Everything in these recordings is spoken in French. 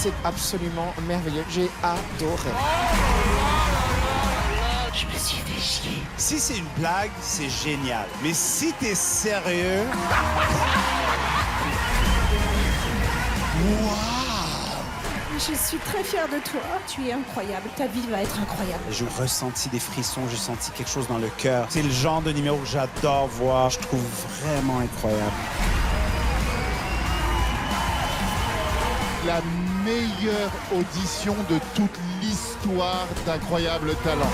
C'est absolument merveilleux. J'ai adoré. Je me suis fait chier. Si c'est une blague, c'est génial. Mais si t'es sérieux... Wow! Je suis très fière de toi. Tu es incroyable. Ta vie va être incroyable. J'ai ressenti des frissons, j'ai senti quelque chose dans le cœur. C'est le genre de numéro que j'adore voir. Je trouve vraiment incroyable. La meilleure audition de toute l'histoire d'Incroyable Talent.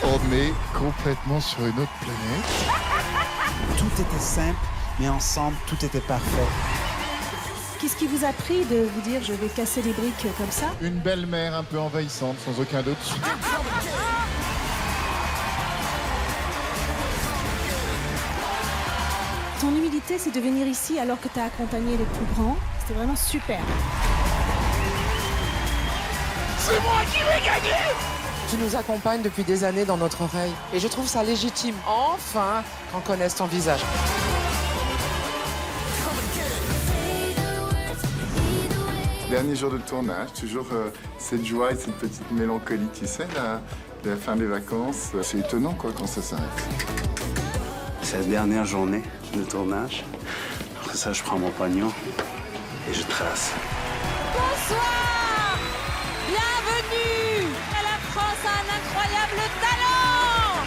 On est complètement sur une autre planète. Tout était simple, mais ensemble, tout était parfait. Qu'est-ce qui vous a pris de vous dire je vais casser les briques comme ça? Une belle-mère un peu envahissante, sans aucun doute. Ton humilité, c'est de venir ici alors que tu as accompagné les plus grands. C'était vraiment super. Tu nous accompagnes depuis des années dans notre oreille. Et je trouve ça légitime, enfin, qu'on connaisse ton visage. Dernier jour de tournage, toujours cette joie et cette petite mélancolie, tu sais, la fin des vacances. C'est étonnant, quoi, quand ça s'arrête. C'est la dernière journée de tournage. Après ça, je prends mon pognon et je trace. Bonsoir! Bienvenue à la France a un incroyable talent!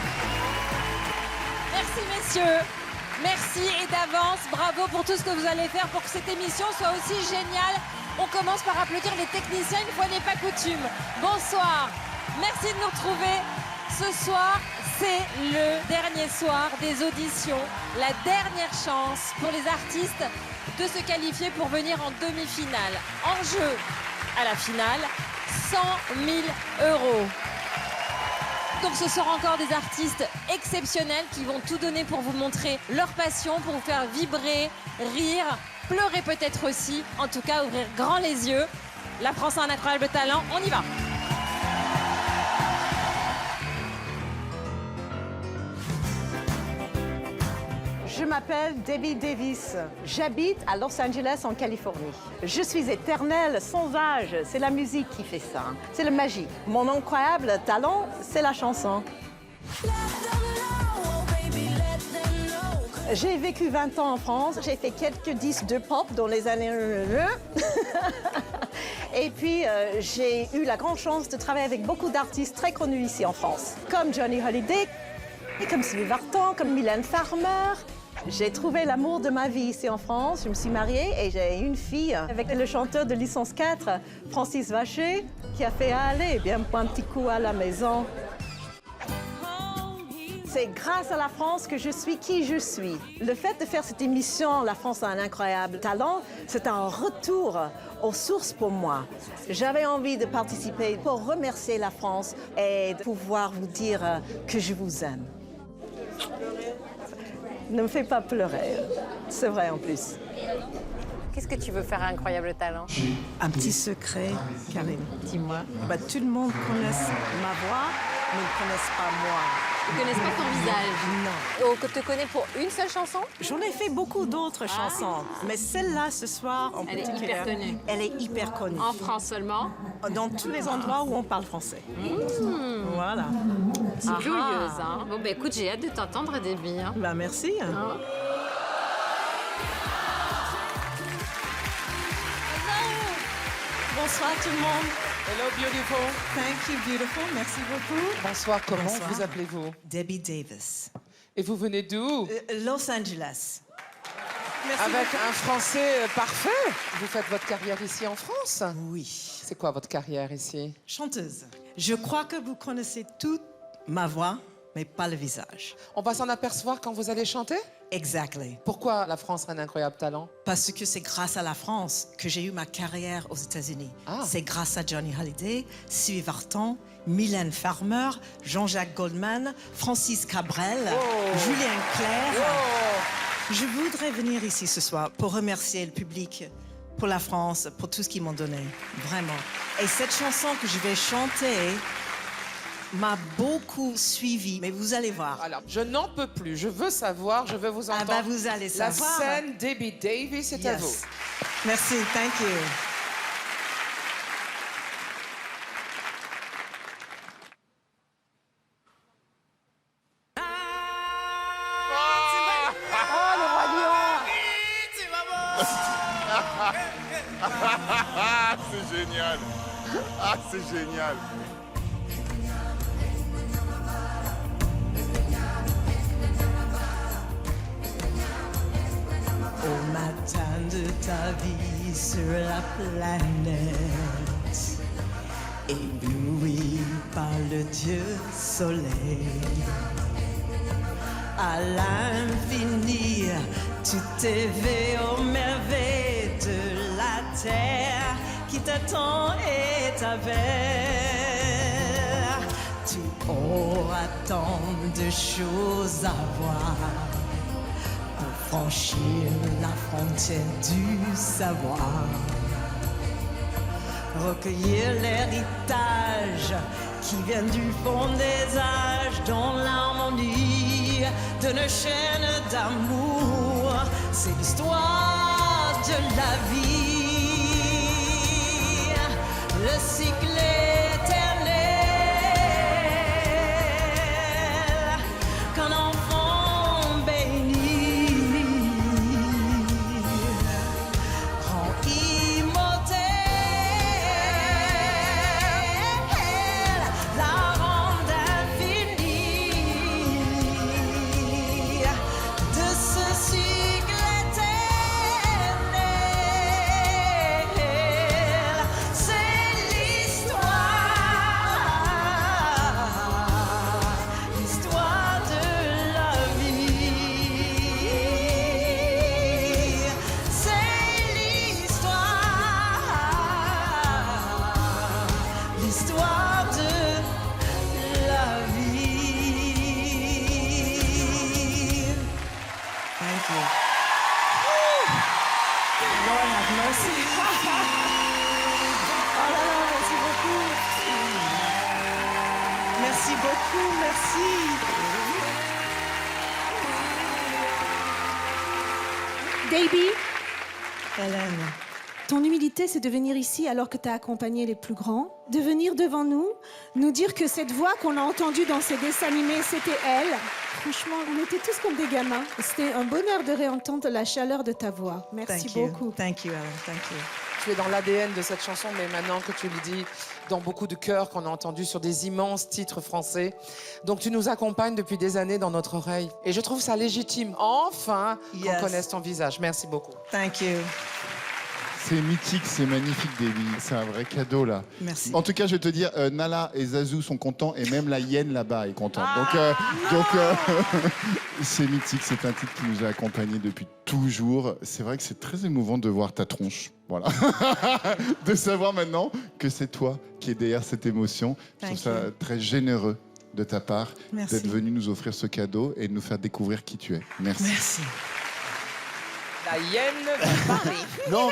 Merci messieurs, merci et d'avance, bravo pour tout ce que vous allez faire pour que cette émission soit aussi géniale. On commence par applaudir les techniciens, une fois n'est pas coutume. Bonsoir, merci de nous retrouver. Ce soir, c'est le dernier soir des auditions, la dernière chance pour les artistes de se qualifier pour venir en demi-finale. En jeu, à la finale, 100 000 €. Donc ce soir encore des artistes exceptionnels qui vont tout donner pour vous montrer leur passion, pour vous faire vibrer, rire, pleurer peut-être aussi. En tout cas, ouvrir grand les yeux. La France a un incroyable talent, on y va. Je m'appelle Debbie Davis. J'habite à Los Angeles, en Californie. Je suis éternelle, sans âge. C'est la musique qui fait ça. C'est le magique. Mon incroyable talent, c'est la chanson. J'ai vécu 20 ans en France. J'ai fait quelques disques de pop dans les années... Et puis, j'ai eu la grande chance de travailler avec beaucoup d'artistes très connus ici en France, comme Johnny Hallyday, comme Sylvie Vartan, comme Mylène Farmer. J'ai trouvé l'amour de ma vie ici en France. Je me suis mariée et j'ai une fille avec le chanteur de Licence 4, Francis Vacher, qui a fait aller bien un petit coup à la maison. C'est grâce à la France que je suis qui je suis. Le fait de faire cette émission, La France a un incroyable talent, c'est un retour aux sources pour moi. J'avais envie de participer pour remercier la France et de pouvoir vous dire que je vous aime. Ne me fais pas pleurer, c'est vrai en plus. Qu'est-ce que tu veux faire à Incroyable Talent? Un petit secret, Karine. Dis-moi. Tout le monde connaît ma voix, mais ils ne connaissent pas moi. Ils ne connaissent pas ton visage. Non. On te connaît pour une seule chanson? J'en ai fait beaucoup d'autres chansons, mais celle-là, ce soir, en Elle est particulier, hyper connue. Elle est hyper connue. En France seulement? Dans tous les endroits où on parle français. Voilà. C'est joyeuse, hein? Bon, bah écoute, j'ai hâte de t'entendre, Debbie. Hein. Bah, merci. Bonsoir tout le monde. Hello, beautiful. Thank you, beautiful. Merci beaucoup. Bonsoir, comment Bonsoir. vous appelez-vous? Debbie Davis. Et vous venez d'où? Los Angeles. Merci Avec beaucoup. un français parfait. Vous faites votre carrière ici en France? Oui. C'est quoi votre carrière ici? Chanteuse. Je crois que vous connaissez toute ma voix, mais pas le visage. On va s'en apercevoir quand vous allez chanter? Exactly. Pourquoi la France a un incroyable talent? Parce que c'est grâce à la France que j'ai eu ma carrière aux États-Unis. Ah. C'est grâce à Johnny Hallyday, Sylvie Vartan, Mylène Farmer, Jean-Jacques Goldman, Francis Cabrel, Julien Clerc. Je voudrais venir ici ce soir pour remercier le public, pour la France, pour tout ce qu'ils m'ont donné. Vraiment. Et cette chanson que je vais chanter, m'a beaucoup suivi, mais vous allez voir. Alors, je n'en peux plus. Je veux savoir, je veux vous entendre. Ah bah vous allez La savoir. scène Debbie Davis est à vous. Merci, thank you. C'est génial. Ah, c'est génial. Au matin de ta vie sur la planète, ébloui par le Dieu soleil, à l'infini, tu t'éveilles aux merveilles de la terre qui t'attend et t'appelle. Tu auras tant de choses à voir pour franchir la frontière du savoir, recueillir l'héritage qui vient du fond des âges dans l'harmonie de nos chaînes d'amour. C'est l'histoire de la vie, le cycle éternel qu'un enfant béni rend immortel, la ronde infinie de ce cycle éternel. C'est l'histoire de la vie. C'est l'histoire de la vie. Thank you. Lord have mercy. Oh là là, merci beaucoup. Merci beaucoup, merci. Davy, Hélène. ton humilité, c'est de venir ici alors que tu as accompagné les plus grands, de venir devant nous, nous dire que cette voix qu'on a entendue dans ces dessins animés, c'était elle. Franchement, on était tous comme des gamins. C'était un bonheur de réentendre la chaleur de ta voix. Merci Thank you. beaucoup. Thank you, Hélène. Thank you. Tu es dans l'ADN de cette chanson, mais maintenant que tu le dis, dans beaucoup de chœurs qu'on a entendus sur des immenses titres français. Donc tu nous accompagnes depuis des années dans notre oreille. Et je trouve ça légitime, enfin, qu'on Yes. connaisse ton visage. Merci beaucoup. Thank you. C'est mythique, c'est magnifique, Davy. C'est un vrai cadeau, là. Merci. En tout cas, je vais te dire, Nala et Zazou sont contents et même la hyène là-bas est contente. Donc, c'est mythique. C'est un titre qui nous a accompagnés depuis toujours. C'est vrai que c'est très émouvant de voir ta tronche. Voilà. De savoir maintenant que c'est toi qui es derrière cette émotion. Je trouve Thank ça you. très généreux de ta part Merci. d'être venu nous offrir ce cadeau et de nous faire découvrir qui tu es. Merci. Merci. La hyène va parler. Non,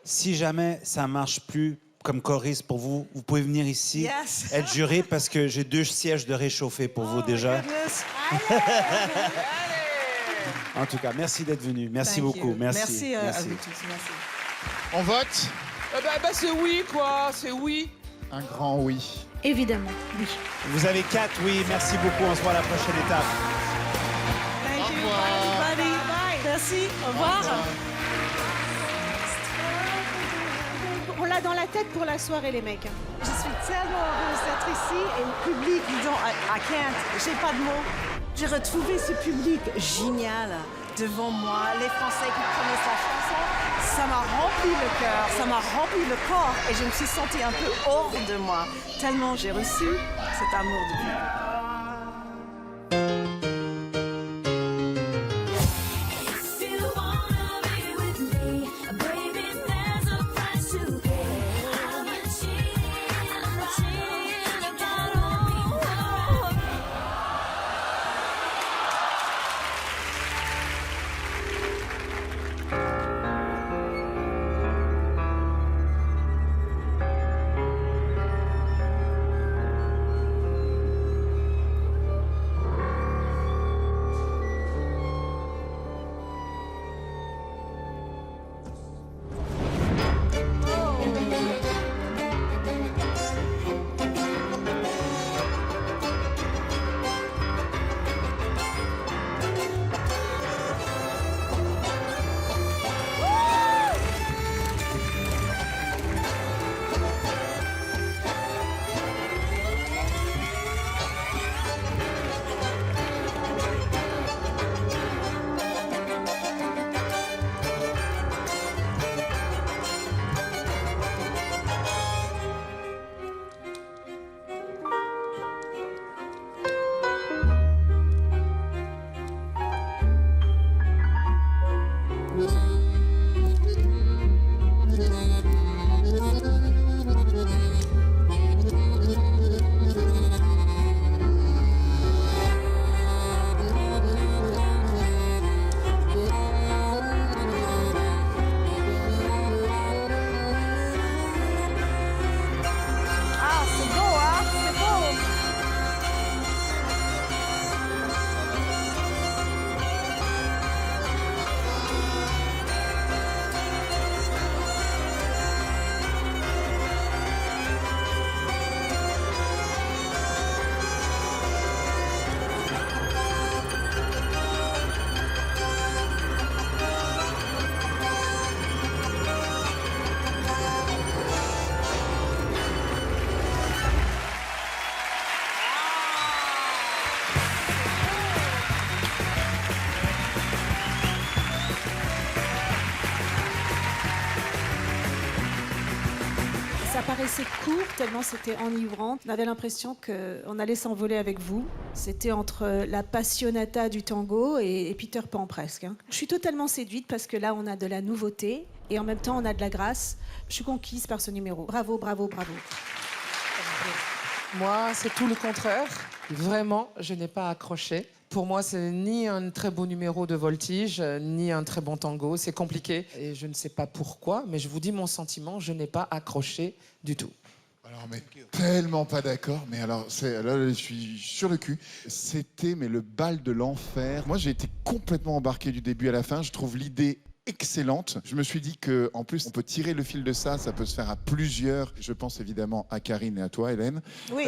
si jamais ça marche plus comme choriste pour vous, vous pouvez venir ici, Yes. être juré parce que j'ai 2 sièges de réchauffé pour vous déjà. Goodness. En tout cas, merci d'être venu. Merci Thank beaucoup. you. Merci. Merci à Merci. vous tous. Merci. On vote? C'est oui, quoi. C'est oui. Un grand oui. Évidemment, oui. Vous avez 4, oui. Merci beaucoup. On se voit à la prochaine étape. Thank you. Bye, everybody. Bye. Merci. Au revoir. On l'a dans la tête pour la soirée, les mecs. Je suis tellement heureuse d'être ici et le public, disons, I can't, j'ai pas de mots. J'ai retrouvé ce public génial devant moi, les Français qui connaissent la chanson. Ça m'a rempli le cœur, ça m'a rempli le corps et je me suis sentie un peu hors de moi, tellement j'ai reçu cet amour du public. paraissait court tellement c'était enivrant. On avait l'impression qu'on allait s'envoler avec vous. C'était entre la passionata du tango et Peter Pan presque. Hein. Je suis totalement séduite parce que là, on a de la nouveauté et en même temps, on a de la grâce. Je suis conquise par ce numéro. Bravo, bravo, bravo. Moi, c'est tout le contraire. Vraiment, je n'ai pas accroché. Pour moi, c'est ni un très beau numéro de voltige, ni un très bon tango. C'est compliqué et je ne sais pas pourquoi, mais je vous dis mon sentiment, je n'ai pas accroché du tout. Alors, mais tellement pas d'accord. Mais alors, là, je suis sur le cul. C'était le bal de l'enfer. Moi, j'ai été complètement embarqué du début à la fin. Je trouve l'idée excellente. Je me suis dit que, en plus, on peut tirer le fil de ça. Ça peut se faire à plusieurs. Je pense évidemment à Karine et à toi, Hélène. Oui.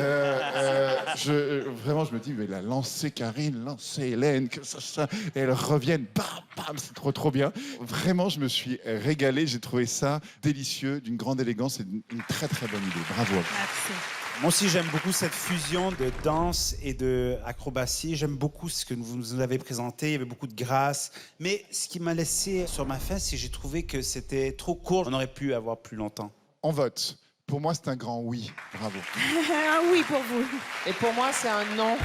Vraiment, je me dis, mais la lancer Karine, lancer Hélène, que ça, et elles reviennent, bam, bam, c'est trop bien. Vraiment, je me suis régalé. J'ai trouvé ça délicieux, d'une grande élégance et une très très bonne idée. Bravo. Merci. Moi aussi, j'aime beaucoup cette fusion de danse et d'acrobatie. J'aime beaucoup ce que vous nous avez présenté. Il y avait beaucoup de grâce. Mais ce qui m'a laissé sur ma faim, c'est que j'ai trouvé que c'était trop court. On aurait pu avoir plus longtemps. On vote. Pour moi, c'est un grand oui. Bravo. Un oui pour vous. Et pour moi, c'est un non.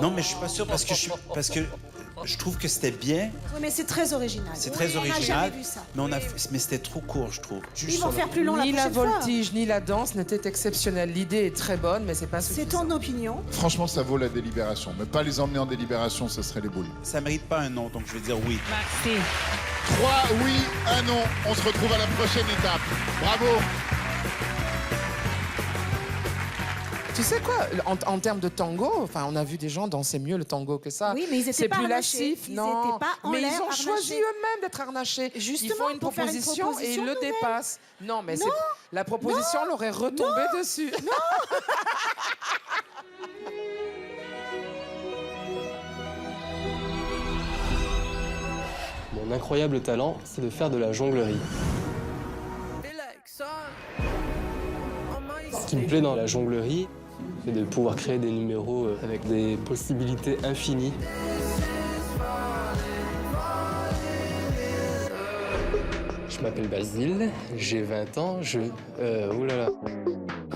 Non, mais je suis pas sûr parce que je trouve que c'était bien. Oui, mais c'est très original. C'est très On n'a original. jamais vu ça. Mais c'était trop court, je trouve. Juste Ils vont sur faire le- plus long la Ni la prochaine fois. voltige, ni la danse n'étaient exceptionnelles. L'idée est très bonne, mais c'est pas C'est suffisant. ton opinion. Franchement, ça vaut la délibération. Mais pas les emmener en délibération, ce serait les boules. Ça mérite pas un non, donc je vais dire oui. Merci. 3 oui, 1 non. On se retrouve à la prochaine étape. Bravo. Tu sais quoi, en termes de tango, enfin, on a vu des gens danser mieux le tango que ça. Oui, mais ils étaient C'est pas plus harnachés. lascif, Ils non. étaient pas en mais l'air ils ont harnachés. choisi eux-mêmes d'être harnachés. Justement, ils font une pour faire une proposition et ils proposition le nouvelle. dépassent. Non, mais la proposition l'aurait retombé dessus. Mon incroyable talent, c'est de faire de la jonglerie. Ce qui me plaît dans la jonglerie, c'est de pouvoir créer des numéros avec des possibilités infinies. Je m'appelle Basile, j'ai 20 ans, oulala.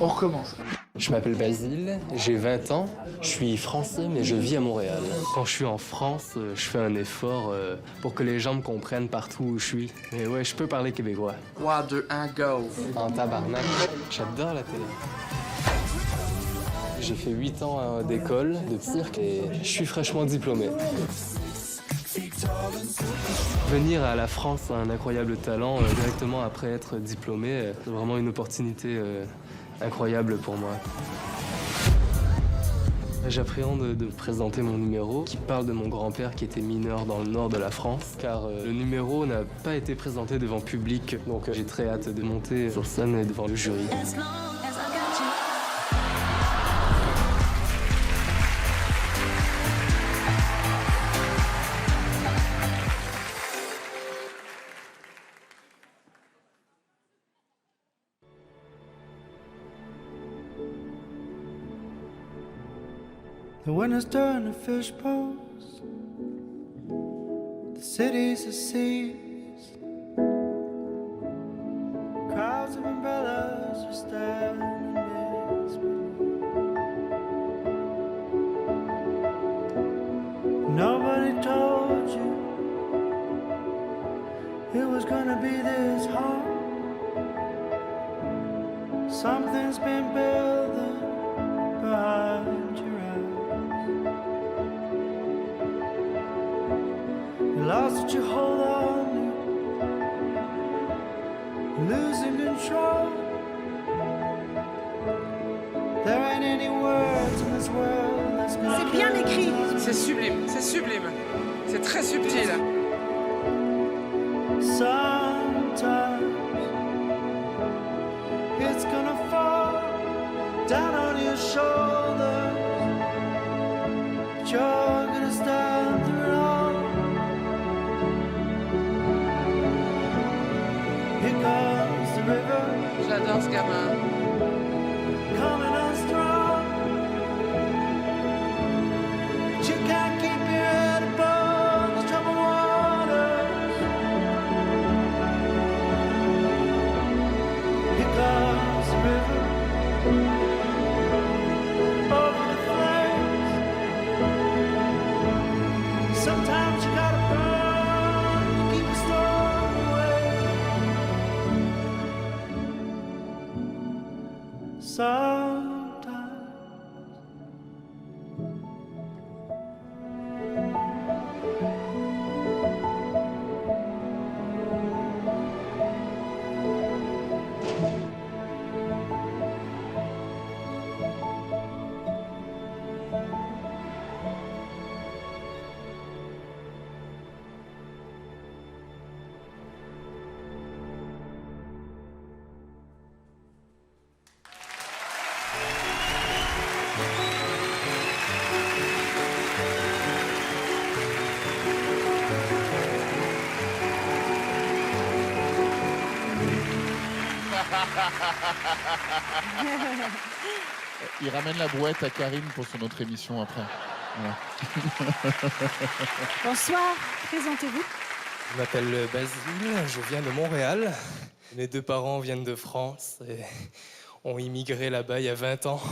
On recommence. Je m'appelle Basile, j'ai 20 ans, je suis français mais je vis à Montréal. Quand je suis en France, je fais un effort pour que les gens me comprennent partout où je suis. Mais ouais, je peux parler québécois. 3, 2, 1, go. En tabarnak, j'adore la télé. J'ai fait 8 ans d'école de cirque et je suis fraîchement diplômé. Venir à la France a un incroyable talent directement après être diplômé, c'est vraiment une opportunité incroyable pour moi. J'appréhende de présenter mon numéro qui parle de mon grand-père qui était mineur dans le nord de la France, car le numéro n'a pas été présenté devant public, donc j'ai très hâte de monter sur scène et devant le jury. The winter's turn to fish bowls. The cities are seas. Crowds of umbrellas are standing in. Nobody told you it was gonna be this hard. Something's been building behind your eyes. You lost what you hold on to, losing control. There ain't any words in this world that's gonna C'est bien écrit. C'est sublime, c'est sublime. C'est très subtil. Sometimes it's gonna fall down on your shoulders, but you're gonna stand through it all. Here comes the river, J'adore ce gamin. coming on strong. But you can't keep your head above the troubled waters. over the flames. Sometimes you gotta burn to keep the storm away. Sometimes. Il ramène la brouette à Karine pour son autre émission après. Voilà. Bonsoir, présentez-vous. Je m'appelle Basile, je viens de Montréal. Mes deux parents viennent de France et ont immigré là-bas il y a 20 ans.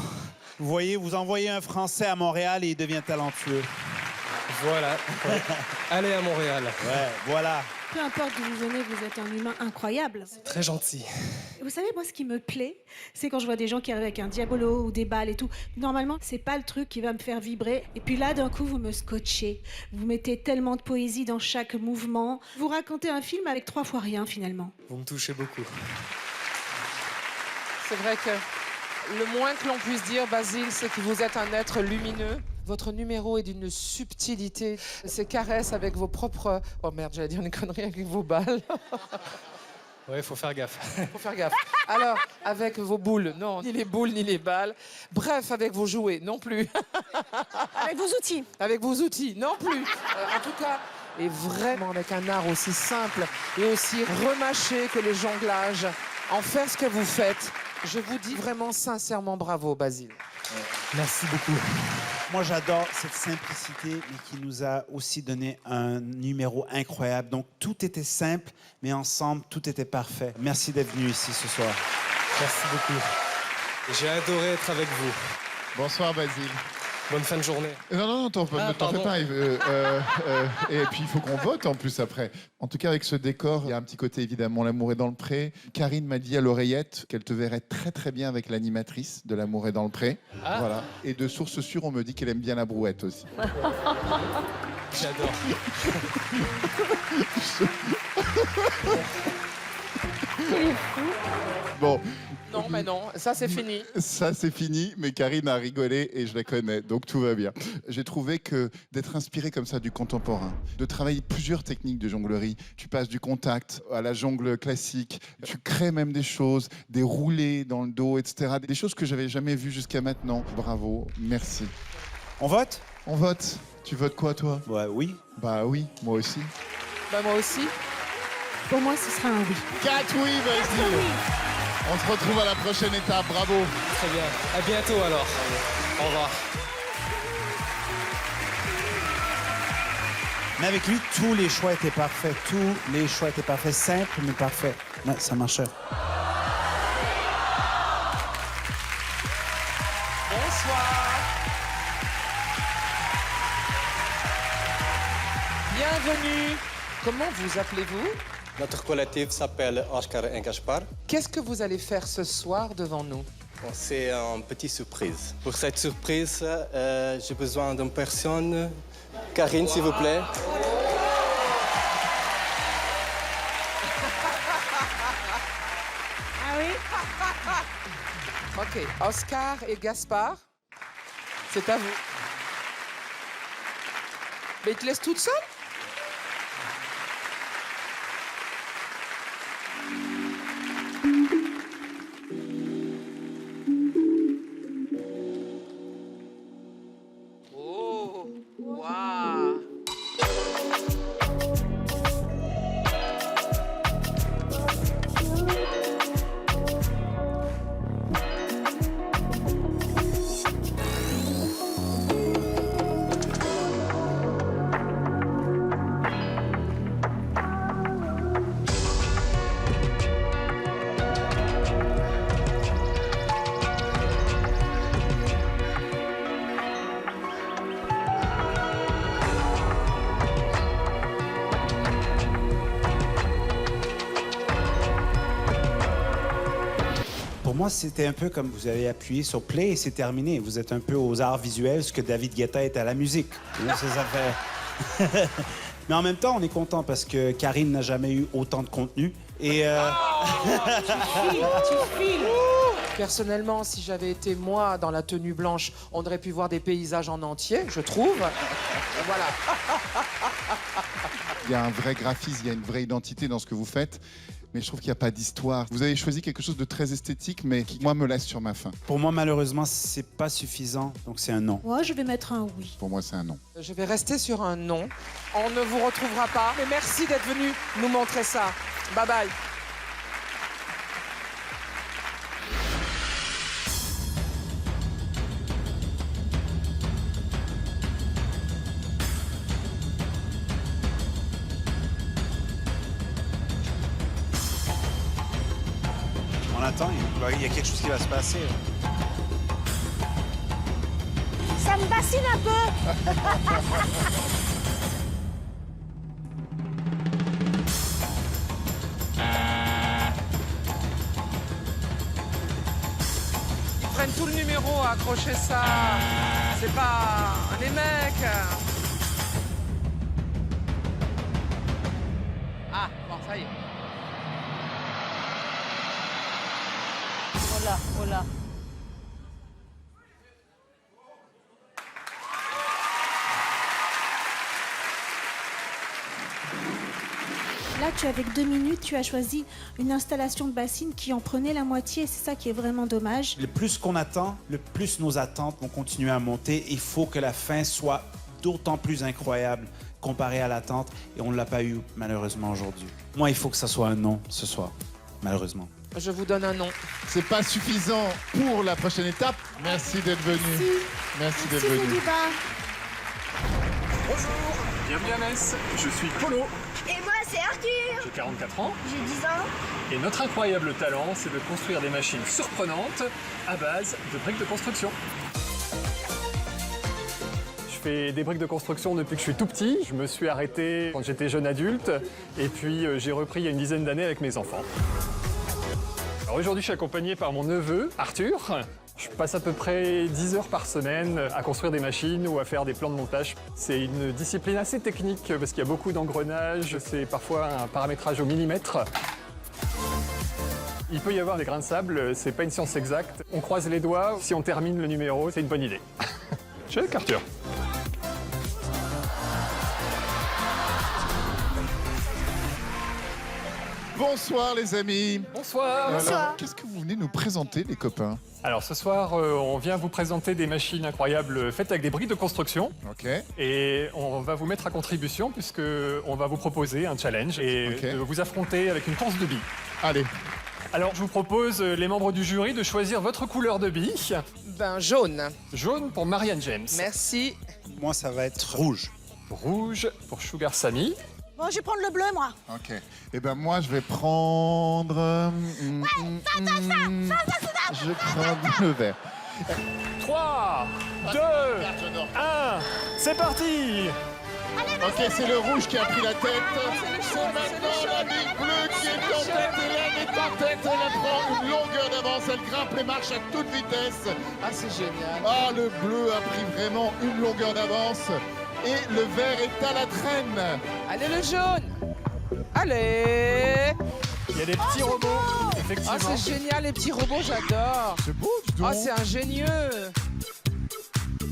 Vous voyez, vous envoyez un Français à Montréal et il devient talentueux. Voilà. Ouais. Allez à Montréal. Ouais, voilà. Peu importe d'où vous venez, vous êtes un humain incroyable. Très gentil. Vous savez, moi, ce qui me plaît, c'est quand je vois des gens qui arrivent avec un diabolo ou des balles et tout. Normalement, c'est pas le truc qui va me faire vibrer. Et puis là, d'un coup, vous me scotchez. Vous mettez tellement de poésie dans chaque mouvement. Vous racontez un film avec 3 fois rien, finalement. Vous me touchez beaucoup. C'est vrai que le moins que l'on puisse dire, Basile, c'est que vous êtes un être lumineux. Votre numéro est d'une subtilité. Ces caresses avec vos propres... Oh merde, j'allais dire une connerie avec vos balles. Ouais, faut faire gaffe. Faut faire gaffe. Alors, avec vos boules, non, ni les boules, ni les balles. Bref, avec vos jouets, non plus. Avec vos outils. Avec vos outils, non plus. En tout cas, et vraiment avec un art aussi simple et aussi remâché que le jonglage, en faire ce que vous faites, je vous dis vraiment sincèrement bravo, Basile. Merci beaucoup. Moi, j'adore cette simplicité, mais qui nous a aussi donné un numéro incroyable. Donc, tout était simple, mais ensemble, tout était parfait. Merci d'être venu ici ce soir. Merci beaucoup. J'ai adoré être avec vous. Bonsoir, Basile. Bonne fin de journée. Non, t'en fais pardon. pas. Et puis, il faut qu'on vote en plus après. En tout cas, avec ce décor, il y a un petit côté, évidemment, L'amour est dans le pré. Karine m'a dit à l'oreillette qu'elle te verrait très, très bien avec l'animatrice de L'amour est dans le pré. Ah. Voilà. Et de source sûre, on me dit qu'elle aime bien la brouette aussi. J'adore. Bon. Non, mais non, ça c'est fini. Ça, c'est fini, mais Karine a rigolé et je la connais, donc tout va bien. J'ai trouvé que d'être inspiré comme ça du contemporain, de travailler plusieurs techniques de jonglerie, tu passes du contact à la jongle classique, tu crées même des choses, des roulés dans le dos, etc. Des choses que j'avais jamais vues jusqu'à maintenant. Bravo, merci. On vote? On vote. Tu votes quoi, toi? Ouais, oui. Bah oui, moi aussi. Bah moi aussi. Pour moi, ce sera un oui. 4 oui, vas-y. On se retrouve à la prochaine étape, bravo. Très bien. À bientôt alors. Au revoir. Mais avec lui, tous les choix étaient parfaits. Tous les choix étaient parfaits. Simples, mais parfaits. Ouais, ça marchait. Bonsoir. Bienvenue. Comment vous appelez-vous? Notre collectif s'appelle Oscar et Gaspard. Qu'est-ce que vous allez faire ce soir devant nous? Bon, c'est une petite surprise. Pour cette surprise, j'ai besoin d'une personne. Karine, s'il vous plaît. Ah oui? OK. Oscar et Gaspard, c'est à vous. Mais il te laisse toute seule? Oh, waouh! Pour moi, c'était un peu comme vous avez appuyé sur play et c'est terminé. Vous êtes un peu aux arts visuels, ce que David Guetta est à la musique. Ça fait... Mais en même temps, on est content parce que Karine n'a jamais eu autant de contenu. Et Tu files. Personnellement, si j'avais été moi dans la tenue blanche, on aurait pu voir des paysages en entier, je trouve. Voilà. Il y a un vrai graphisme, il y a une vraie identité dans ce que vous faites. Mais je trouve qu'il n'y a pas d'histoire. Vous avez choisi quelque chose de très esthétique, mais qui, moi, me laisse sur ma faim. pour moi, malheureusement, c'est pas suffisant. Donc, c'est un non. Moi, je vais mettre un oui. Pour moi, c'est un non. Je vais rester sur un non. On ne vous retrouvera pas. Mais merci d'être venu nous montrer ça. Bye bye. On attend, il y a quelque chose qui va se passer. Ça me bassine un peu. Ils prennent tout le numéro à accrocher ça. C'est pas les mecs. Ah, bon, ça y est. Oh là, oh là. Là, avec 2 minutes, tu as choisi une installation de bassine qui en prenait la moitié. C'est ça qui est vraiment dommage. Le plus qu'on attend, le plus nos attentes vont continuer à monter. Il faut que la fin soit d'autant plus incroyable comparée à l'attente. Et on ne l'a pas eu, malheureusement, aujourd'hui. Moi, il faut que ça soit un non ce soir, malheureusement. Je vous donne un non. C'est pas suffisant pour la prochaine étape. Merci d'être venu. Merci d'être venu. Foudiba. Bonjour, bienvenue à Metz, je suis Polo, Et moi, c'est Arthur. j'ai 44 ans, J'ai 10 ans. et notre incroyable talent, c'est de construire des machines surprenantes à base de briques de construction. Je fais des briques de construction depuis que je suis tout petit. Je me suis arrêté quand j'étais jeune adulte, et puis j'ai repris il y a une dizaine d'années avec mes enfants. Alors aujourd'hui, je suis accompagné par mon neveu, Arthur. Je passe à peu près 10 heures par semaine à construire des machines ou à faire des plans de montage. C'est une discipline assez technique parce qu'il y a beaucoup d'engrenages, c'est parfois un paramétrage au millimètre. Il peut y avoir des grains de sable, c'est pas une science exacte. On croise les doigts, si on termine le numéro, c'est une bonne idée. Je suis avec Arthur. Bonsoir les amis. Bonsoir. Alors, qu'est-ce que vous venez nous présenter les copains? Alors ce soir, on vient vous présenter des machines incroyables faites avec des briques de construction. Ok. Et on va vous mettre à contribution puisque on va vous proposer un challenge et de vous affronter avec une course de billes. Allez. Alors je vous propose, les membres du jury, de choisir votre couleur de billes. Ben, jaune. Jaune pour Marianne James. Merci. Moi, ça va être rouge. Rouge pour Sugar Sammy. Bon, je vais prendre le bleu, moi. Ok. Et ben moi je vais prendre. Je prends le vert. 3, 2, 1, c'est parti. Ok, c'est le rouge qui a pris la tête. C'est maintenant la bille bleue qui est en tête. Hélène est en tête. Elle prend une longueur d'avance. Elle grimpe les marches à toute vitesse. Ah, c'est génial. Ah, le bleu a pris vraiment une longueur d'avance. Et le vert est à la traîne. Allez, le jaune. Allez. Il y a des petits robots, effectivement. Ah, c'est génial, les petits robots, j'adore. C'est beau, dis donc. Ah, c'est ingénieux.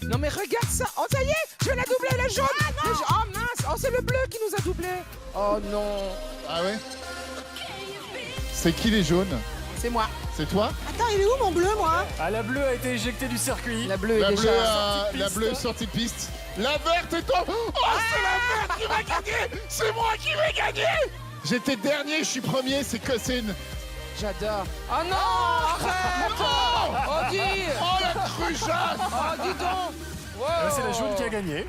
Non, mais regarde ça. Oh, ça y est, je vais la doubler, le jaune. Oh, mince. Oh, c'est le bleu qui nous a doublé. Oh, non. Ah ouais? C'est qui les jaunes? C'est moi. C'est toi? Attends, il est où mon bleu, moi? Ah, la bleue a été éjectée du circuit. La bleue est déjà La bleue est sortie de piste. La verte est en... Oh, c'est la verte qui va gagner. C'est moi qui vais gagner. J'étais dernier, je suis premier, c'est Cousin. J'adore. Oh non, arrête. Oh, dis. Oh, la cruchasse. Oh, dis donc. Wow. C'est la jaune qui a gagné.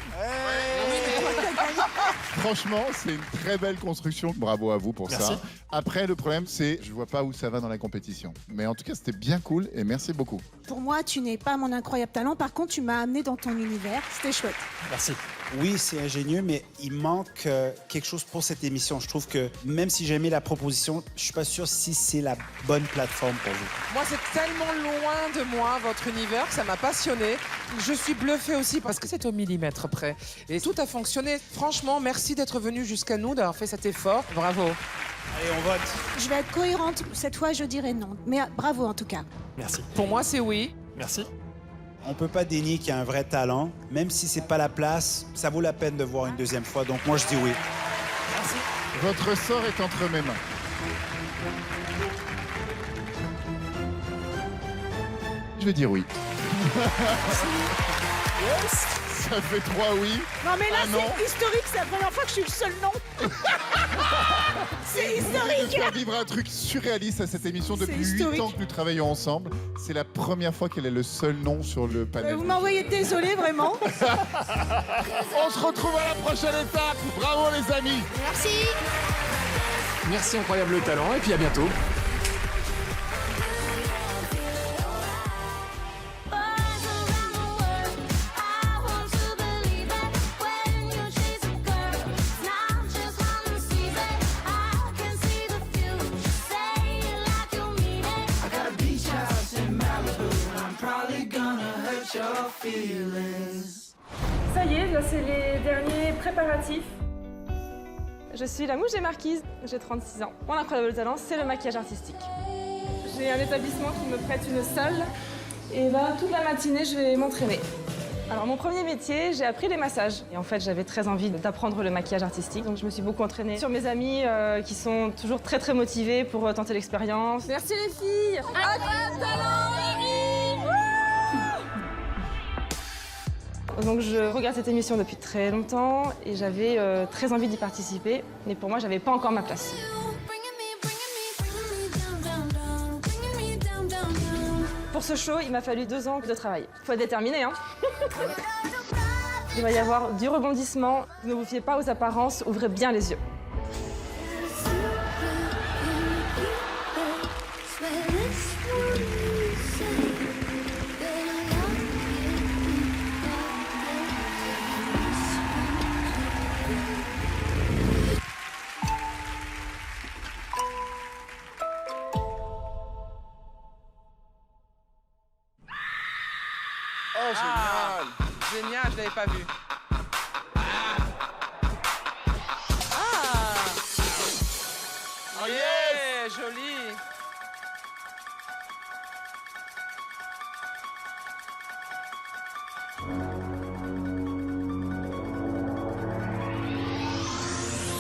Franchement, c'est une très belle construction. Bravo à vous pour Merci. ça. Après, le problème, c'est je vois pas où ça va dans la compétition. Mais en tout cas, c'était bien cool et merci beaucoup. Pour moi, tu n'es pas mon incroyable talent. Par contre, tu m'as amené dans ton univers. C'était chouette. Merci. Oui, c'est ingénieux, mais il manque quelque chose pour cette émission. Je trouve que même si j'ai aimé la proposition, je suis pas sûr si c'est la bonne plateforme pour vous. Moi, c'est tellement loin de moi, votre univers, que ça m'a passionné. Je suis bluffée aussi parce que c'est au millimètre près. Et tout a fonctionné. Franchement, merci d'être venu jusqu'à nous, d'avoir fait cet effort. Bravo. Allez, on vote. Je vais être cohérente. Cette fois, je dirais non. Mais bravo en tout cas. Merci. Pour moi, c'est oui. Merci. On peut pas dénier qu'il y a un vrai talent. Même si c'est pas la place, ça vaut la peine de voir une deuxième fois. Donc moi, je dis oui. Merci. Votre sort est entre mes mains. Je vais dire oui. Yes. Ça fait 3 oui. Non mais là, Ah non. c'est historique. C'est la première fois que je suis le seul non. C'est De historique. faire vivre un truc surréaliste à cette émission C'est depuis 8 historique. ans que nous travaillons ensemble. C'est la première fois qu'elle est le seul nom sur le panel. Vous m'envoyez désolé vraiment. On se retrouve à la prochaine étape. Bravo les amis. Merci. Merci Incroyable Talent et puis à bientôt. Ça y est, là c'est les derniers préparatifs. Je suis la Mouche des Marquises, j'ai 36 ans. Mon incroyable talent, c'est le maquillage artistique. J'ai un établissement qui me prête une salle et là, toute la matinée, je vais m'entraîner. Alors mon premier métier, j'ai appris les massages. Et en fait, j'avais très envie d'apprendre le maquillage artistique, donc je me suis beaucoup entraînée sur mes amis qui sont toujours très motivés pour tenter l'expérience. Merci les filles. Incroyable talent, Donc je regarde cette émission depuis très longtemps et j'avais très envie d'y participer, mais pour moi, j'avais pas encore ma place. Pour ce show, il m'a fallu 2 ans de travail. Faut être déterminé, hein. Il va y avoir du rebondissement. Ne vous fiez pas aux apparences, ouvrez bien les yeux. Oh, génial. Génial, je l'avais pas vu. Ah. Oh yeah, joli.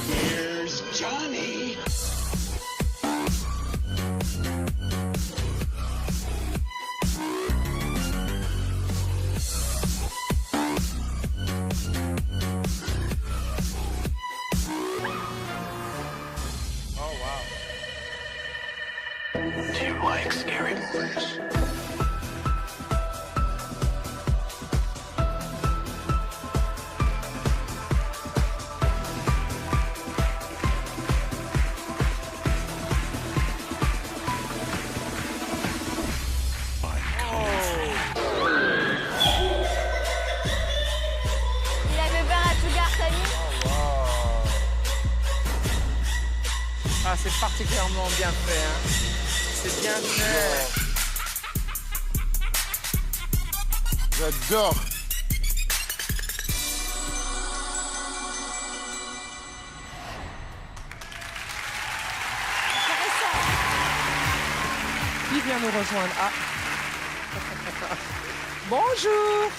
Here's Johnny. Do you like scary movies? Il avait peur à tout Gartani. Ah, c'est particulièrement bien fait, hein. C'est bien fait. J'adore. Qui vient nous rejoindre? Ah. Bonjour.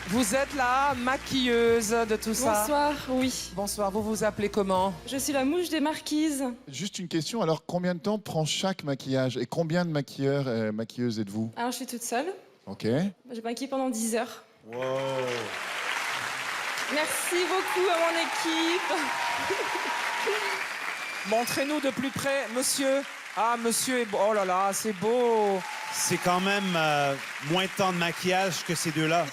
Vous êtes la maquilleuse de tout ça. Bonsoir, oui. Bonsoir, vous vous appelez comment? Je suis la Mouche des Marquises. Juste une question, alors combien de temps prend chaque maquillage et combien de maquilleurs et maquilleuses êtes-vous? Alors je suis toute seule. Ok. J'ai maquillé pendant 10 heures. Wow. Merci beaucoup à mon équipe. Montrez-nous de plus près, monsieur. Ah, monsieur est beau. Oh là là, c'est beau. C'est quand même moins de temps de maquillage que ces deux-là.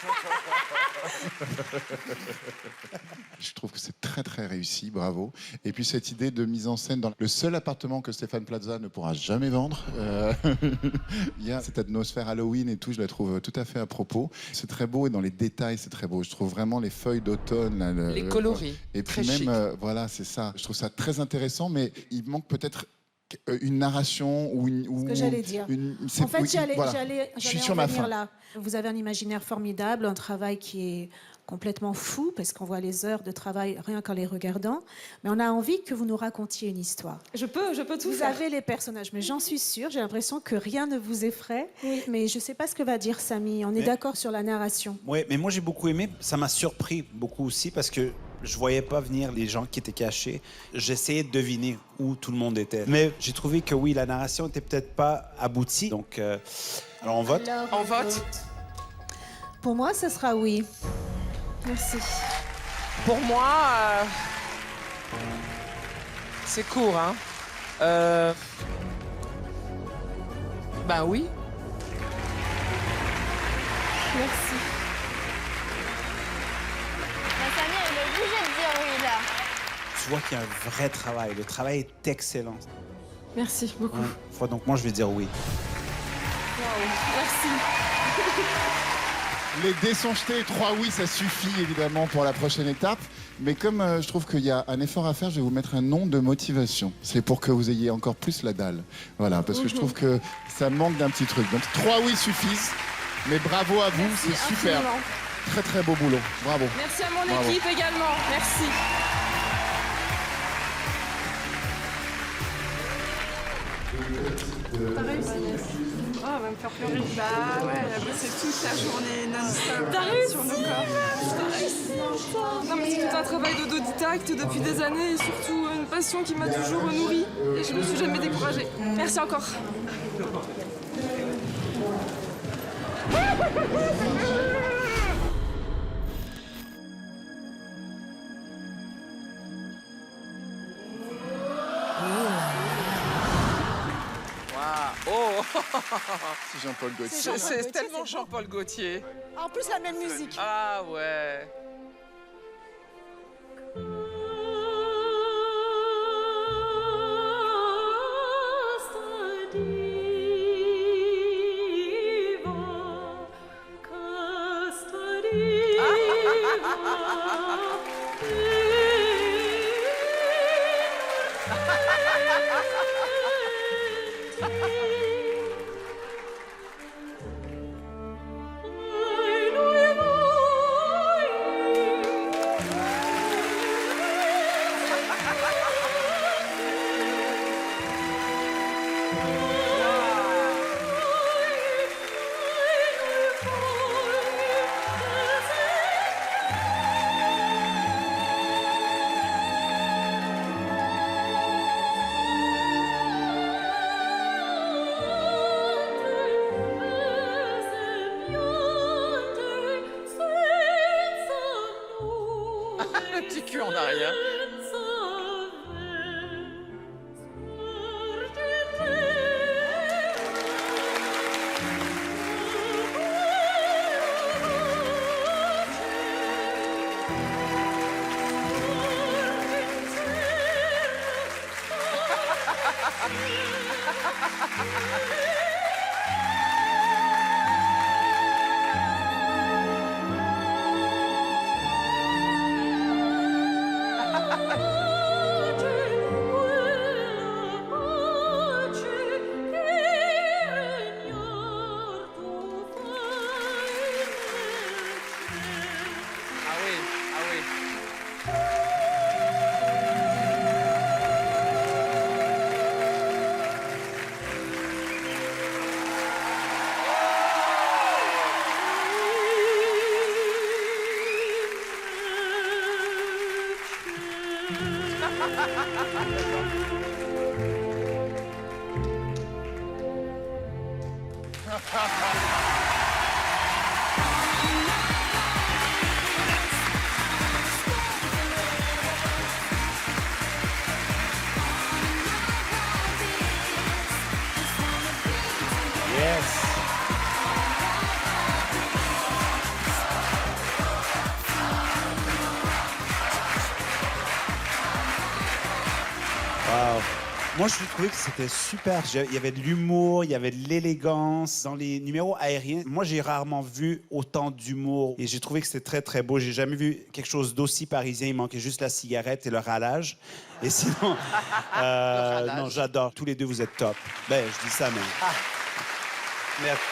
Je trouve que c'est très très réussi, bravo. Et puis cette idée de mise en scène dans le seul appartement que Stéphane Plaza ne pourra jamais vendre. Il y a cette atmosphère Halloween et tout, je la trouve tout à fait à propos. C'est très beau et dans les détails, c'est très beau. Je trouve vraiment les feuilles d'automne. Là, les coloris. Et puis très même, chic. voilà, c'est ça. Je trouve ça très intéressant, mais il manque peut-être une narration ou une. Ce que j'allais dire. En fait, j'allais en venir là. Vous avez un imaginaire formidable, un travail qui est complètement fou parce qu'on voit les heures de travail rien qu'en les regardant. Mais on a envie que vous nous racontiez une histoire. Je peux tout Vous faire. avez les personnages, mais j'en suis sûre. J'ai l'impression que rien ne vous effraie. Mais je ne sais pas ce que va dire Samy. On est d'accord sur la narration. Oui, mais moi j'ai beaucoup aimé. Ça m'a surpris beaucoup aussi parce que je voyais pas venir les gens qui étaient cachés. J'essayais de deviner où tout le monde était. Mais j'ai trouvé que oui, la narration était peut-être pas aboutie. Donc, alors on vote. Alors, On vote. Pour moi, ce sera oui. Merci. Pour moi, c'est court, hein. Ben oui. Merci. Samy, elle est obligée de dire oui, là. Tu vois qu'il y a un vrai travail. Le travail est excellent. Merci beaucoup. Ouais. Donc moi je vais dire oui. Merci. Les dés sont jetés, 3 oui, ça suffit évidemment pour la prochaine étape. Mais comme je trouve qu'il y a un effort à faire, je vais vous mettre un nom de motivation. C'est pour que vous ayez encore plus la dalle. Voilà, parce que je trouve que ça manque d'un petit truc. Donc 3 oui suffisent, mais bravo à vous, c'est super. Infiniment. Très très beau boulot, bravo. Merci à mon Bravo. équipe également. Merci. T'as réussi. Oh, elle va me faire pleurer. Bah ouais, elle a bossé toute la journée non-stop sur nos corps. T'as réussi. Non, mais c'est tout un travail d'autodidacte depuis des années et surtout une passion qui m'a toujours nourrie et je me suis jamais découragée. Merci encore. Oh. C'est Jean-Paul Gaultier. C'est tellement Jean-Paul Gaultier. En plus, la même musique. Ah ouais. Le petit cul en arrière. Ah oui, ah oui. Yes. Moi, je trouvais que c'était super. Il y avait de l'humour, il y avait de l'élégance. Dans les numéros aériens, moi, j'ai rarement vu autant d'humour. Et j'ai trouvé que c'était très, très beau. J'ai jamais vu quelque chose d'aussi parisien. Il manquait juste la cigarette et le ralage. Et sinon, non, j'adore. Tous les deux, vous êtes top. Ben, je dis ça, mais...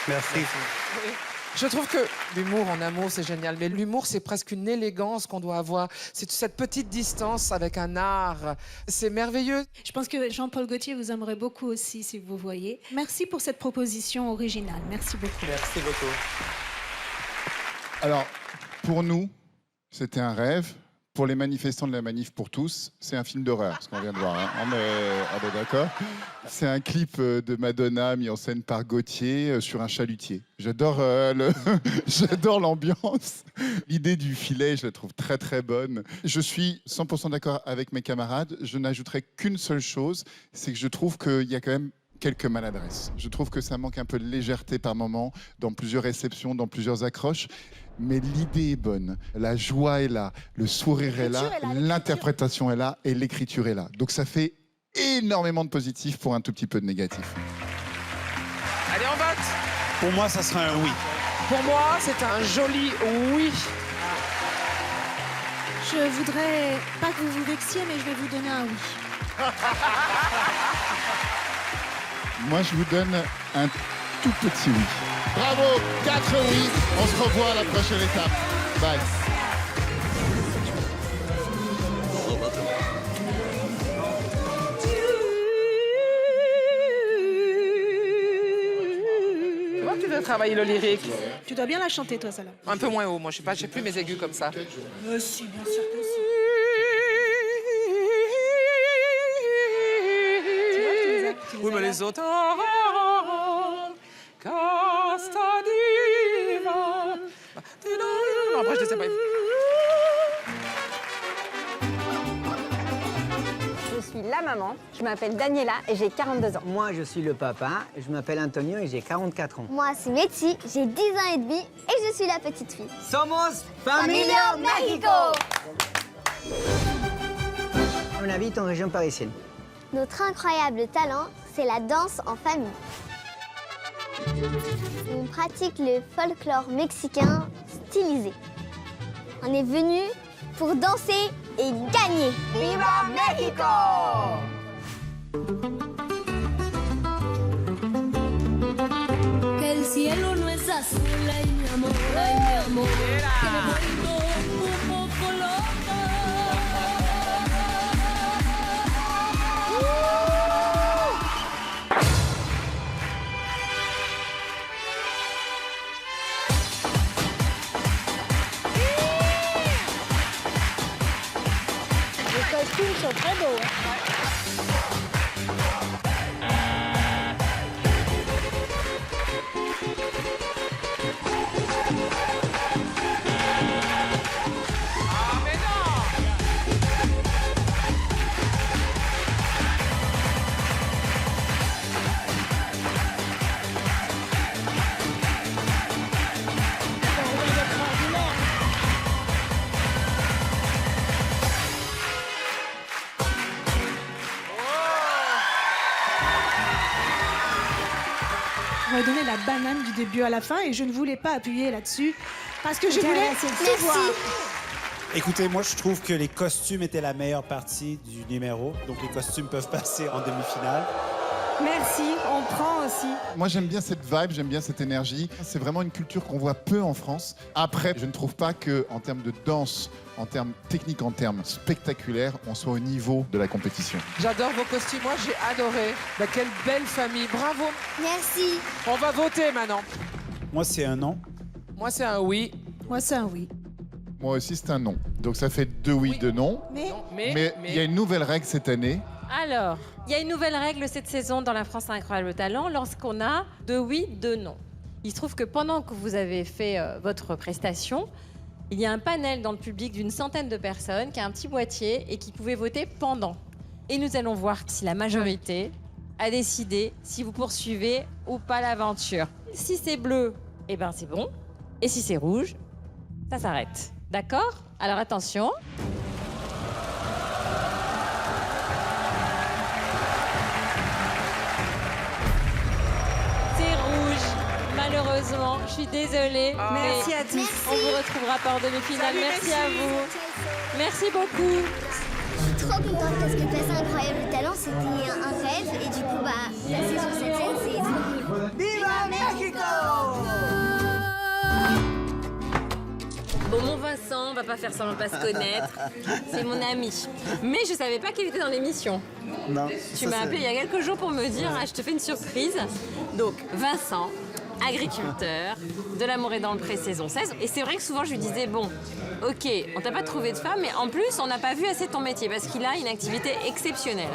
Merci. Oui. Je trouve que l'humour en amour, c'est génial. Mais l'humour, c'est presque une élégance qu'on doit avoir. C'est cette petite distance avec un art. C'est merveilleux. Je pense que Jean-Paul Gaultier vous aimerait beaucoup aussi, si vous voyez. Merci pour cette proposition originale. Merci beaucoup. Merci beaucoup. Alors, pour nous, c'était un rêve. Pour les manifestants de la Manif pour tous, c'est un film d'horreur, ce qu'on vient de voir. Hein. On est d'accord. C'est un clip de Madonna mis en scène par Gaultier sur un chalutier. J'adore j'adore l'ambiance. L'idée du filet, je la trouve très très bonne. Je suis 100% d'accord avec mes camarades. Je n'ajouterai qu'une seule chose, c'est que je trouve qu'il y a quand même quelques maladresses. Je trouve que ça manque un peu de légèreté par moment, dans plusieurs réceptions, dans plusieurs accroches. Mais l'idée est bonne, la joie est là, le sourire est là, l'interprétation est là et l'écriture est là. Donc ça fait énormément de positifs pour un tout petit peu de négatif. Allez, on vote. Pour moi, ça sera un oui. Pour moi, c'est un joli oui. Je voudrais pas que vous vous vexiez, mais je vais vous donner un oui. Moi, je vous donne un tout petit oui. Bravo, 4 oui. On se revoit à la prochaine étape. Bye. Tu vois que tu dois travailler le lyrique. Tu dois bien la chanter, toi, celle-là. Un peu moins haut, moi. Je sais plus mes aigus comme ça. Si, bien sûr que si. Oui, mais les autres... Après, je ne sais pas. Je suis la maman, je m'appelle Daniela et j'ai 42 ans. Moi, je suis le papa, je m'appelle Antonio et j'ai 44 ans. Moi, c'est Metsi, j'ai 10 ans et demi et je suis la petite fille. Somos Familia México. On habite en région parisienne. Notre incroyable talent, c'est la danse en famille. On pratique le folklore mexicain stylisé. On est venu pour danser et gagner. Viva México! Que el cielo no es azul, ay mi amor, que me vuelvo un poco loca. Les costumes sont très beaux. On va donner la banane du début à la fin et je ne voulais pas appuyer là-dessus parce que je voulais tout voir. Écoutez, moi, je trouve que les costumes étaient la meilleure partie du numéro. Donc, les costumes peuvent passer en demi-finale. Merci, on prend aussi. Moi, j'aime bien cette vibe, j'aime bien cette énergie. C'est vraiment une culture qu'on voit peu en France. Après, je ne trouve pas qu'en termes de danse, en termes techniques, en termes spectaculaires, on soit au niveau de la compétition. J'adore vos costumes. Moi, j'ai adoré. Bah, quelle belle famille. Bravo. Merci. On va voter maintenant. Moi, c'est un non. Moi, c'est un oui. Moi, c'est un oui. Moi aussi, c'est un non. Donc, ça fait 2 oui, 2 non. Mais il y a une nouvelle règle cette année. Alors, il y a une nouvelle règle cette saison dans La France a un incroyable talent lorsqu'on a 2 oui, 2 non. Il se trouve que pendant que vous avez fait votre prestation, il y a un panel dans le public d'une centaine de personnes qui a un petit boîtier et qui pouvait voter pendant. Et nous allons voir si la majorité a décidé si vous poursuivez ou pas l'aventure. Si c'est bleu, eh ben c'est bon. Et si c'est rouge, ça s'arrête. D'accord? Alors attention. malheureusement, je suis désolée. Merci mais à tous. On vous retrouvera par demi-finale. Merci à vous. Merci beaucoup. Je suis trop contente parce que passer Incroyable Talent, c'était un rêve. Et du coup, passer sur cette scène, c'est trop cool. Viva Mexico! Bon, mon Vincent, on va pas faire semblant de pas se connaître. C'est mon ami. Mais je savais pas qu'il était dans l'émission. Non. Tu m'as appelé il y a quelques jours pour me dire ah, je te fais une surprise. Donc, Vincent, agriculteur, de l'amour et dans le pré saison 16. Et c'est vrai que souvent je lui disais bon, ok, on t'a pas trouvé de femme, mais en plus on n'a pas vu assez ton métier parce qu'il a une activité exceptionnelle.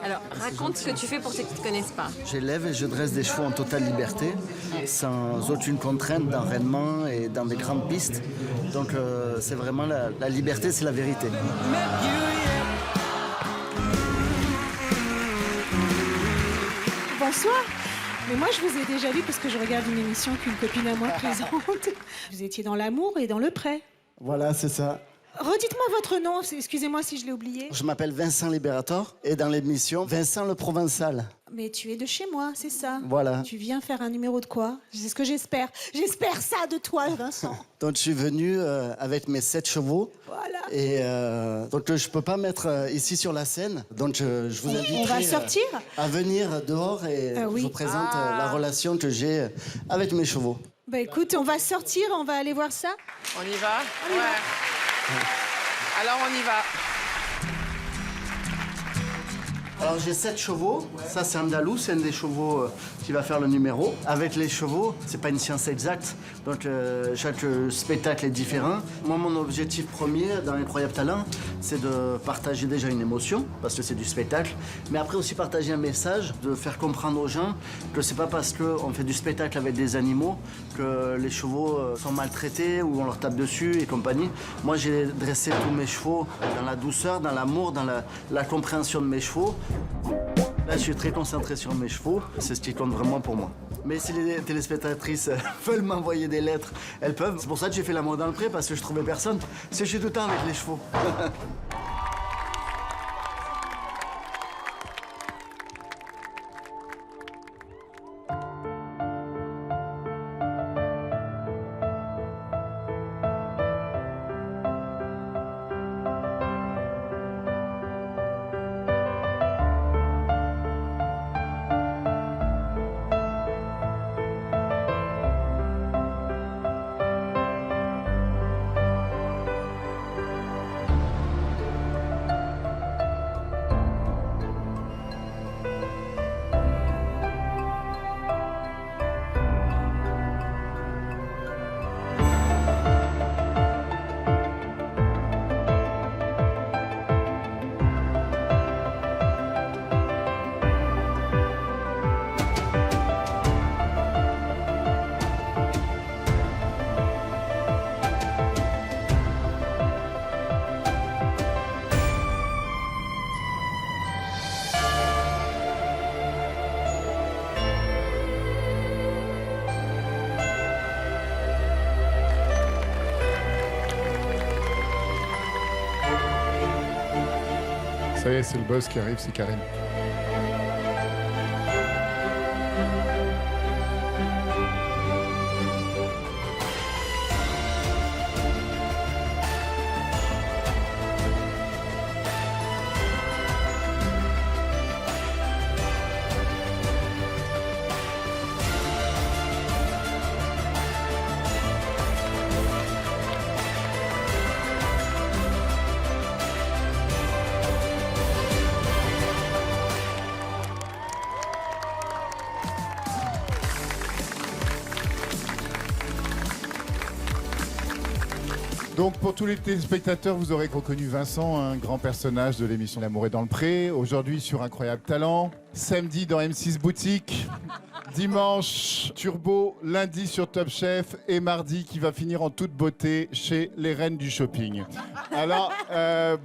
Alors, raconte ce que tu fais pour ceux qui ne te connaissent pas. J'élève et je dresse des chevaux en totale liberté, sans aucune contrainte d'enraînement et dans des grandes pistes. Donc c'est vraiment la liberté, c'est la vérité. Bonsoir. Mais moi, je vous ai déjà vu parce que je regarde une émission qu'une copine à moi présente. Vous étiez dans l'amour et dans le prêt. Voilà, c'est ça. Redites-moi votre nom, excusez-moi si je l'ai oublié. Je m'appelle Vincent Liberator et dans l'émission, Vincent le Provençal. Mais tu es de chez moi, c'est ça? Voilà. Tu viens faire un numéro de quoi? C'est ce que j'espère. J'espère ça de toi, Vincent. Donc je suis venu avec mes 7 chevaux. Voilà. Et donc je peux pas mettre ici sur la scène. Donc je vous invite On va sortir à venir dehors et oui. je vous présente la relation que j'ai avec mes chevaux. Bah écoute, on va sortir, on va aller voir ça. On y va? Ouais. Alors on y va. Alors j'ai 7 chevaux, ça c'est Andalou, c'est un des chevaux qui va faire le numéro. Avec les chevaux, c'est pas une science exacte, donc chaque spectacle est différent. Moi mon objectif premier dans Incroyable Talent, c'est de partager déjà une émotion, parce que c'est du spectacle, mais après aussi partager un message, de faire comprendre aux gens que c'est pas parce qu'on fait du spectacle avec des animaux que les chevaux sont maltraités ou on leur tape dessus et compagnie. Moi j'ai dressé tous mes chevaux dans la douceur, dans l'amour, dans la compréhension de mes chevaux. Là, je suis très concentré sur mes chevaux, c'est ce qui compte vraiment pour moi. Mais si les téléspectatrices veulent m'envoyer des lettres, elles peuvent. C'est pour ça que j'ai fait l'amour dans le pré, parce que je trouvais personne. C'est que je suis tout le temps avec les chevaux. Ça y est, c'est le boss qui arrive, c'est Karine. Donc pour tous les téléspectateurs, vous aurez reconnu Vincent, un grand personnage de l'émission L'amour est dans le pré. Aujourd'hui sur Incroyable Talent, samedi dans M6 Boutique, dimanche Turbo, lundi sur Top Chef et mardi qui va finir en toute beauté chez les reines du shopping. Alors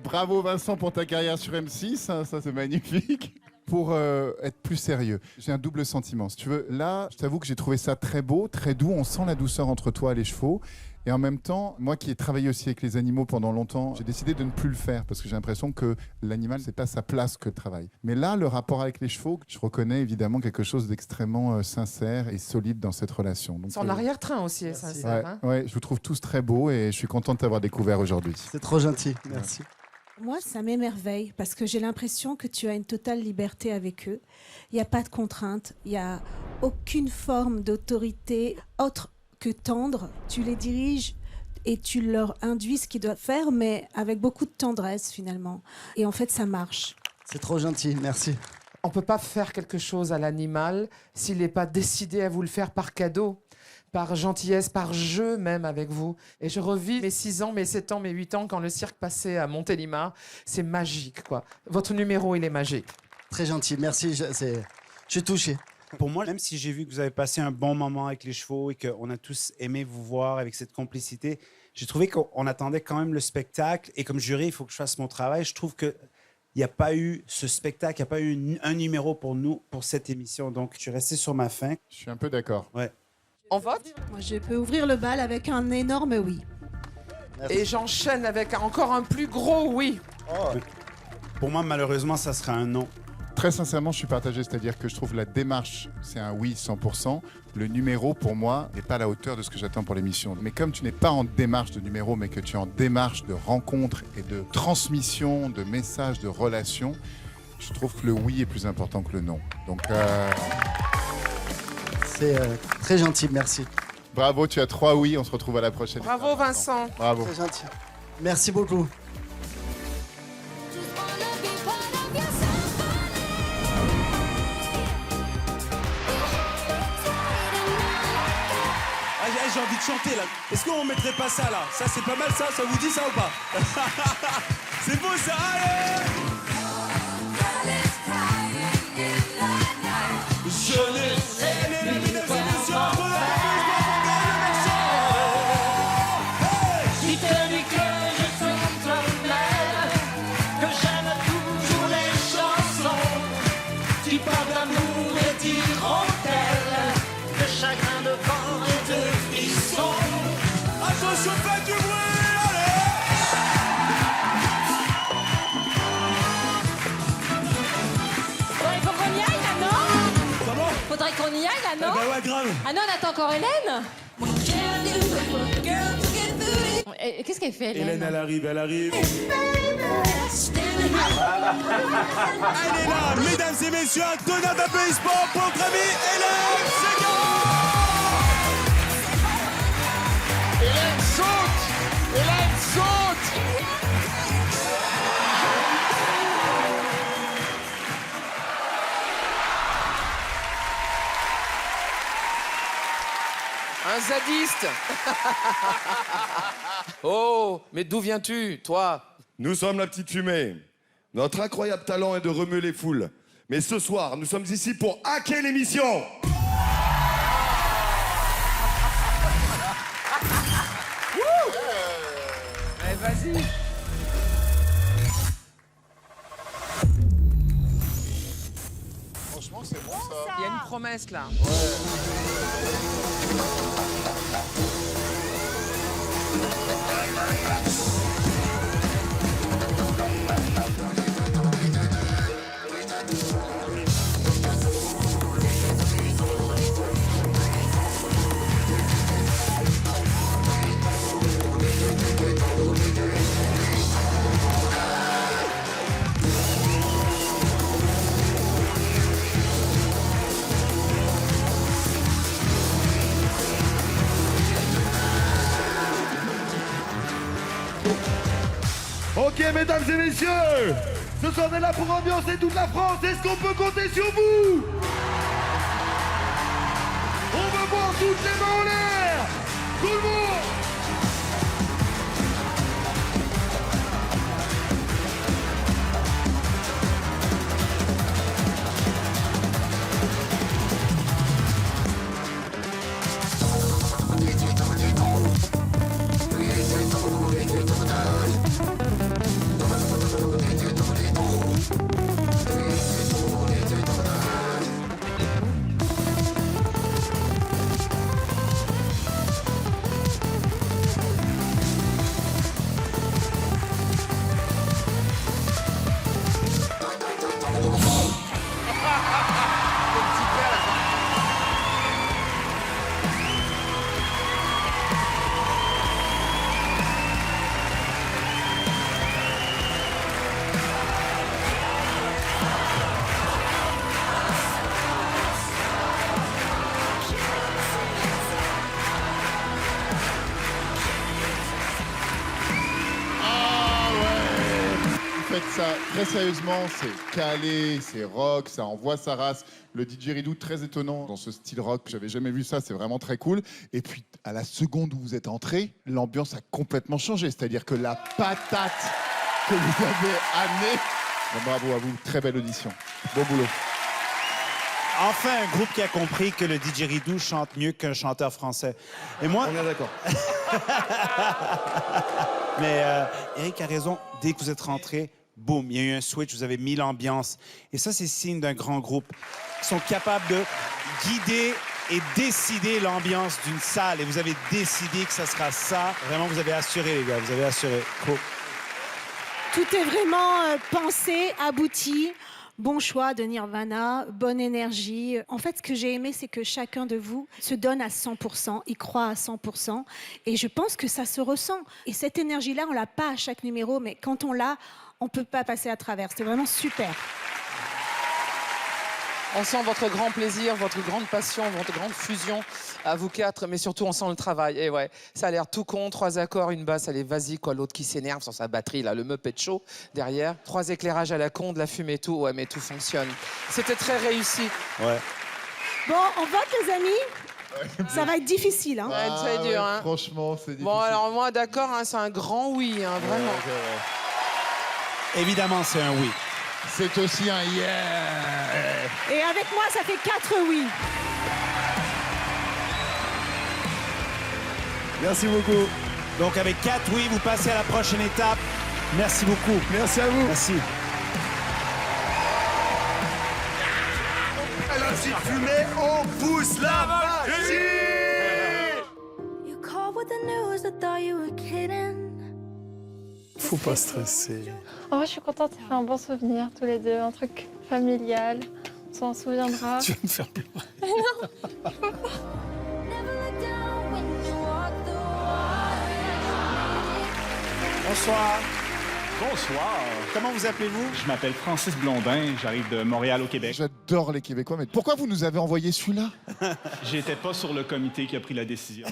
bravo Vincent pour ta carrière sur M6, hein, ça c'est magnifique. pour être plus sérieux, j'ai un double sentiment. Si tu veux, là, je t'avoue que j'ai trouvé ça très beau, très doux. On sent la douceur entre toi et les chevaux. Et en même temps, moi qui ai travaillé aussi avec les animaux pendant longtemps, j'ai décidé de ne plus le faire parce que j'ai l'impression que l'animal, c'est pas sa place que le travail. Mais là, le rapport avec les chevaux, je reconnais évidemment quelque chose d'extrêmement sincère et solide dans cette relation. Donc, Son arrière-train aussi est sincère. Hein. Ouais, je vous trouve tous très beaux et je suis content de t'avoir découvert aujourd'hui. C'est trop gentil, merci. Moi, ça m'émerveille parce que j'ai l'impression que tu as une totale liberté avec eux. Il n'y a pas de contraintes, il n'y a aucune forme d'autorité autre que tendre. Tu les diriges et tu leur induis ce qu'ils doivent faire, mais avec beaucoup de tendresse finalement. Et en fait, ça marche. C'est trop gentil, merci. On ne peut pas faire quelque chose à l'animal s'il n'est pas décidé à vous le faire par cadeau, par gentillesse, par jeu même avec vous. Et je revis mes 6 ans, mes 7 ans, mes 8 ans quand le cirque passait à Montélimar. C'est magique, quoi. Votre numéro, il est magique. Très gentil, merci. Je suis touché. Pour moi, même si j'ai vu que vous avez passé un bon moment avec les chevaux et qu'on a tous aimé vous voir avec cette complicité, j'ai trouvé qu'on attendait quand même le spectacle. Et comme jury, il faut que je fasse mon travail. Je trouve qu'il n'y a pas eu ce spectacle, il n'y a pas eu un numéro pour nous, pour cette émission. Donc, je suis resté sur ma faim. Je suis un peu d'accord. Ouais. On vote? Moi, je peux ouvrir le bal avec un énorme oui. Merci. Et j'enchaîne avec encore un plus gros oui. Oh. Pour moi, malheureusement, ça sera un non. Très sincèrement, je suis partagé, c'est-à-dire que je trouve la démarche, c'est un oui 100%. Le numéro, pour moi, n'est pas à la hauteur de ce que j'attends pour l'émission. Mais comme tu n'es pas en démarche de numéro, mais que tu es en démarche de rencontre et de transmission, de messages, de relations, je trouve que le oui est plus important que le non. Donc, C'est très gentil, merci. bravo, tu as 3 oui, on se retrouve à la prochaine. Bravo Vincent. Bravo. Très gentil. Merci beaucoup. J'ai envie de chanter là. Est-ce qu'on mettrait pas ça là? Ça c'est pas mal ça, ça vous dit ça ou pas? C'est beau ça, allez! Jeunesse, mesdames et messieurs, Qui te dit que je suis ton mère, que j'aime toujours les chansons, tu parles d'amour et d'hirondelle, de chagrin de vent et de frisson. attention, faites du bruit, Bon, il faut qu'on y aille là, non? Comment? Faudrait qu'on y aille là, non? Bah ouais, grave. Ah non, on attend encore Hélène. Qu'est-ce qu'elle fait, Hélène? Hélène, elle arrive, elle arrive. Elle est là, mesdames et messieurs, un tonnerre d'applaudissements pour notre amie Hélène Ségara. Hélène saute! Hélène saute! Un zadiste. Oh, mais d'où viens-tu, toi? Nous sommes la petite fumée. Notre incroyable talent est de remuer les foules. Mais ce soir, nous sommes ici pour hacker l'émission. Allez, vas-y. Franchement, c'est bon ça. Il y a une promesse là. Ok, mesdames et messieurs, ce soir on est là pour ambiancer toute la France. Est-ce qu'on peut compter sur vous? On veut voir toutes les mains en l'air. Tout le monde. Ça, très sérieusement, c'est calé, c'est rock, ça envoie sa race. Le didgeridoo, très étonnant dans ce style rock. J'avais jamais vu ça, c'est vraiment très cool. Et puis, à la seconde où vous êtes entré, l'ambiance a complètement changé. C'est-à-dire que la patate que vous avez amenée... Bon, bravo à vous, très belle audition. Bon boulot. Enfin, un groupe qui a compris que le didgeridoo chante mieux qu'un chanteur français. Et moi... On est d'accord. Mais Eric a raison, dès que vous êtes rentré, boum, il y a eu un switch, vous avez mis l'ambiance. Et ça, c'est signe d'un grand groupe qui sont capables de guider et décider l'ambiance d'une salle. Et vous avez décidé que ça sera ça. Vraiment, vous avez assuré, les gars, vous avez assuré. Cool. Tout est vraiment pensé, abouti. Bon choix de Nirvana, bonne énergie. En fait, ce que j'ai aimé, c'est que chacun de vous se donne à 100%, y croit à 100%. Et je pense que ça se ressent. Et cette énergie-là, on l'a pas à chaque numéro, mais quand on l'a, on peut pas passer à travers. C'est vraiment super. On sent votre grand plaisir, votre grande passion, votre grande fusion à vous quatre, mais surtout on sent le travail. Et ouais, ça a l'air tout con, 3 accords, une basse, allez vas-y quoi, l'autre qui s'énerve sur sa batterie, là, le Muppet Show derrière. 3 éclairages à la con, de la fumée, tout, ouais, mais tout fonctionne. C'était très réussi. Ouais. Bon, on vote les amis. Ça va être difficile, hein. Ouais, c'est dur, hein. Franchement, c'est difficile. Bon, alors moi, d'accord, hein, c'est un grand oui, hein, vraiment. Évidemment, c'est un oui. C'est aussi un yeah. Et avec moi, ça fait 4 oui. Merci beaucoup. Donc, avec 4 oui, vous passez à la prochaine étape. Merci beaucoup. Merci à vous. Merci. La petite fumée, on pousse la machine. You called with the news, I thought you were kidding. Faut pas stresser. En vrai, je suis contente, ça fait un bon souvenir, tous les deux, un truc familial. On s'en souviendra. Tu vas me faire pleurer. Non. Bonsoir. Bonsoir. Comment vous appelez-vous? Je m'appelle Francis Blondin, j'arrive de Montréal au Québec. J'adore les Québécois, mais pourquoi vous nous avez envoyé celui-là? J'étais pas sur le comité qui a pris la décision.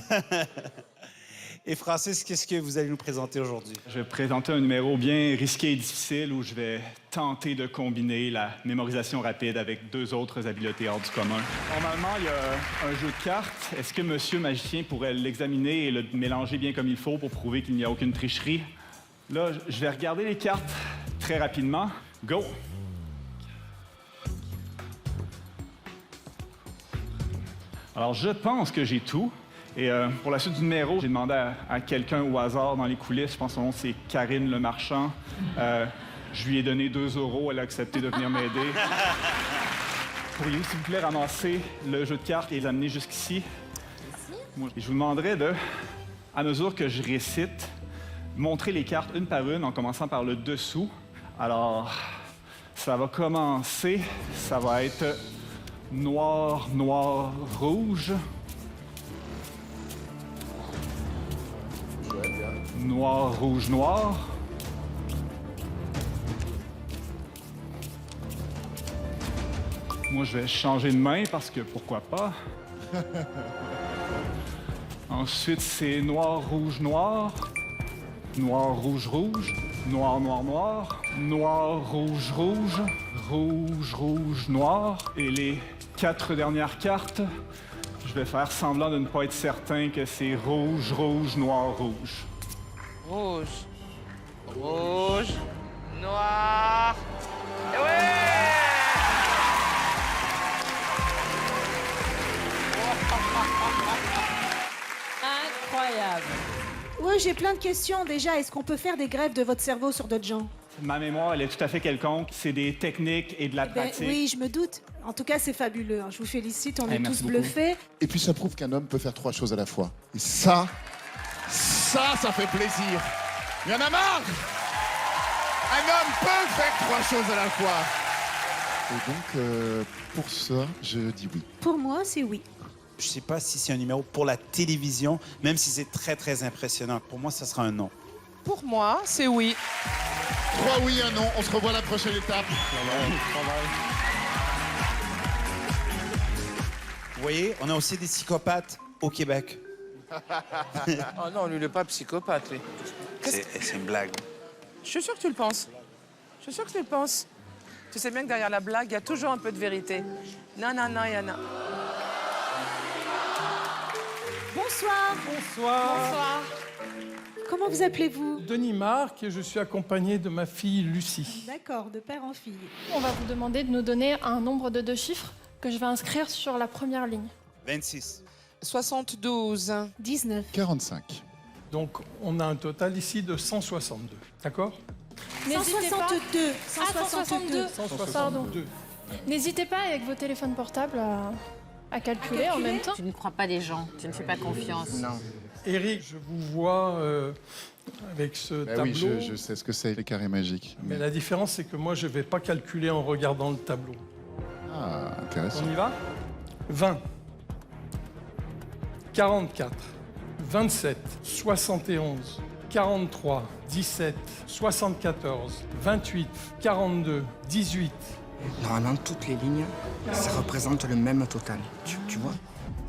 Et Francis, qu'est-ce que vous allez nous présenter aujourd'hui? Je vais présenter un numéro bien risqué et difficile où je vais tenter de combiner la mémorisation rapide avec 2 autres habiletés hors du commun. Normalement, il y a un jeu de cartes. Est-ce que Monsieur Magicien pourrait l'examiner et le mélanger bien comme il faut pour prouver qu'il n'y a aucune tricherie? Là, je vais regarder les cartes très rapidement. Go! Alors, je pense que j'ai tout. Et pour la suite du numéro, j'ai demandé à quelqu'un au hasard dans les coulisses, je pense que son nom c'est Karine Le Marchand. Je lui ai donné 2 €, elle a accepté de venir m'aider. Pourriez-vous, s'il vous plaît, ramasser le jeu de cartes et les amener jusqu'ici? Moi, je vous demanderais de, à mesure que je récite, montrer les cartes une par une en commençant par le dessous. Alors, ça va commencer, ça va être noir, noir, rouge. Noir, rouge, noir. Moi, je vais changer de main parce que pourquoi pas. Ensuite, c'est noir, rouge, noir. Noir, rouge, rouge. Noir, noir, noir. Noir, rouge, rouge. Rouge, rouge, noir. Et les 4 dernières cartes, je vais faire semblant de ne pas être certain que c'est rouge, rouge, noir, rouge. Rouge, rouge, noir. Et ouais! Incroyable. Oui, j'ai plein de questions. Déjà, est-ce qu'on peut faire des greffes de votre cerveau sur d'autres gens? Ma mémoire, elle est tout à fait quelconque. C'est des techniques et de la pratique. Oui, je me doute. En tout cas, c'est fabuleux, hein. Je vous félicite, on est merci tous beaucoup. bluffés. Et puis ça prouve qu'un homme peut faire 3 choses à la fois. Et ça fait plaisir. Il y en a marre. Un homme peut faire 3 choses à la fois. Et donc, pour ça, je dis oui. Pour moi, c'est oui. Je sais pas si c'est un numéro pour la télévision, même si c'est très, très impressionnant. Pour moi, ça sera un non. Pour moi, c'est oui. 3 oui, 1 non. On se revoit à la prochaine étape. Vous voyez, on a aussi des psychopathes au Québec. Oh non, lui, il n'est pas psychopathe, lui. C'est une blague. Je suis sûr que tu le penses. Je suis sûre que tu le penses. Tu sais bien que derrière la blague, il y a toujours un peu de vérité. Non, non, non, Yana. Bonsoir. Bonsoir. Comment vous appelez-vous? Denis Marc et je suis accompagné de ma fille Lucie. D'accord, de père en fille. On va vous demander de nous donner un nombre de 2 chiffres que je vais inscrire sur la première ligne. 26. 72. 19. 45. Donc on a un total ici de 162. D'accord? 162. 162. 162. Pardon. N'hésitez pas avec vos téléphones portables à calculer en même temps. Tu ne crois pas les gens, tu ne fais pas confiance. Non. Eric, je vous vois avec ce tableau. Oui, je sais ce que c'est, les carrés magiques. Mais la différence, c'est que moi, je ne vais pas calculer en regardant le tableau. Ah, intéressant. On y va? 20, 44, 27, 71, 43, 17, 74, 28, 42, 18. Normalement, toutes les lignes, ça représente le même total. Tu vois?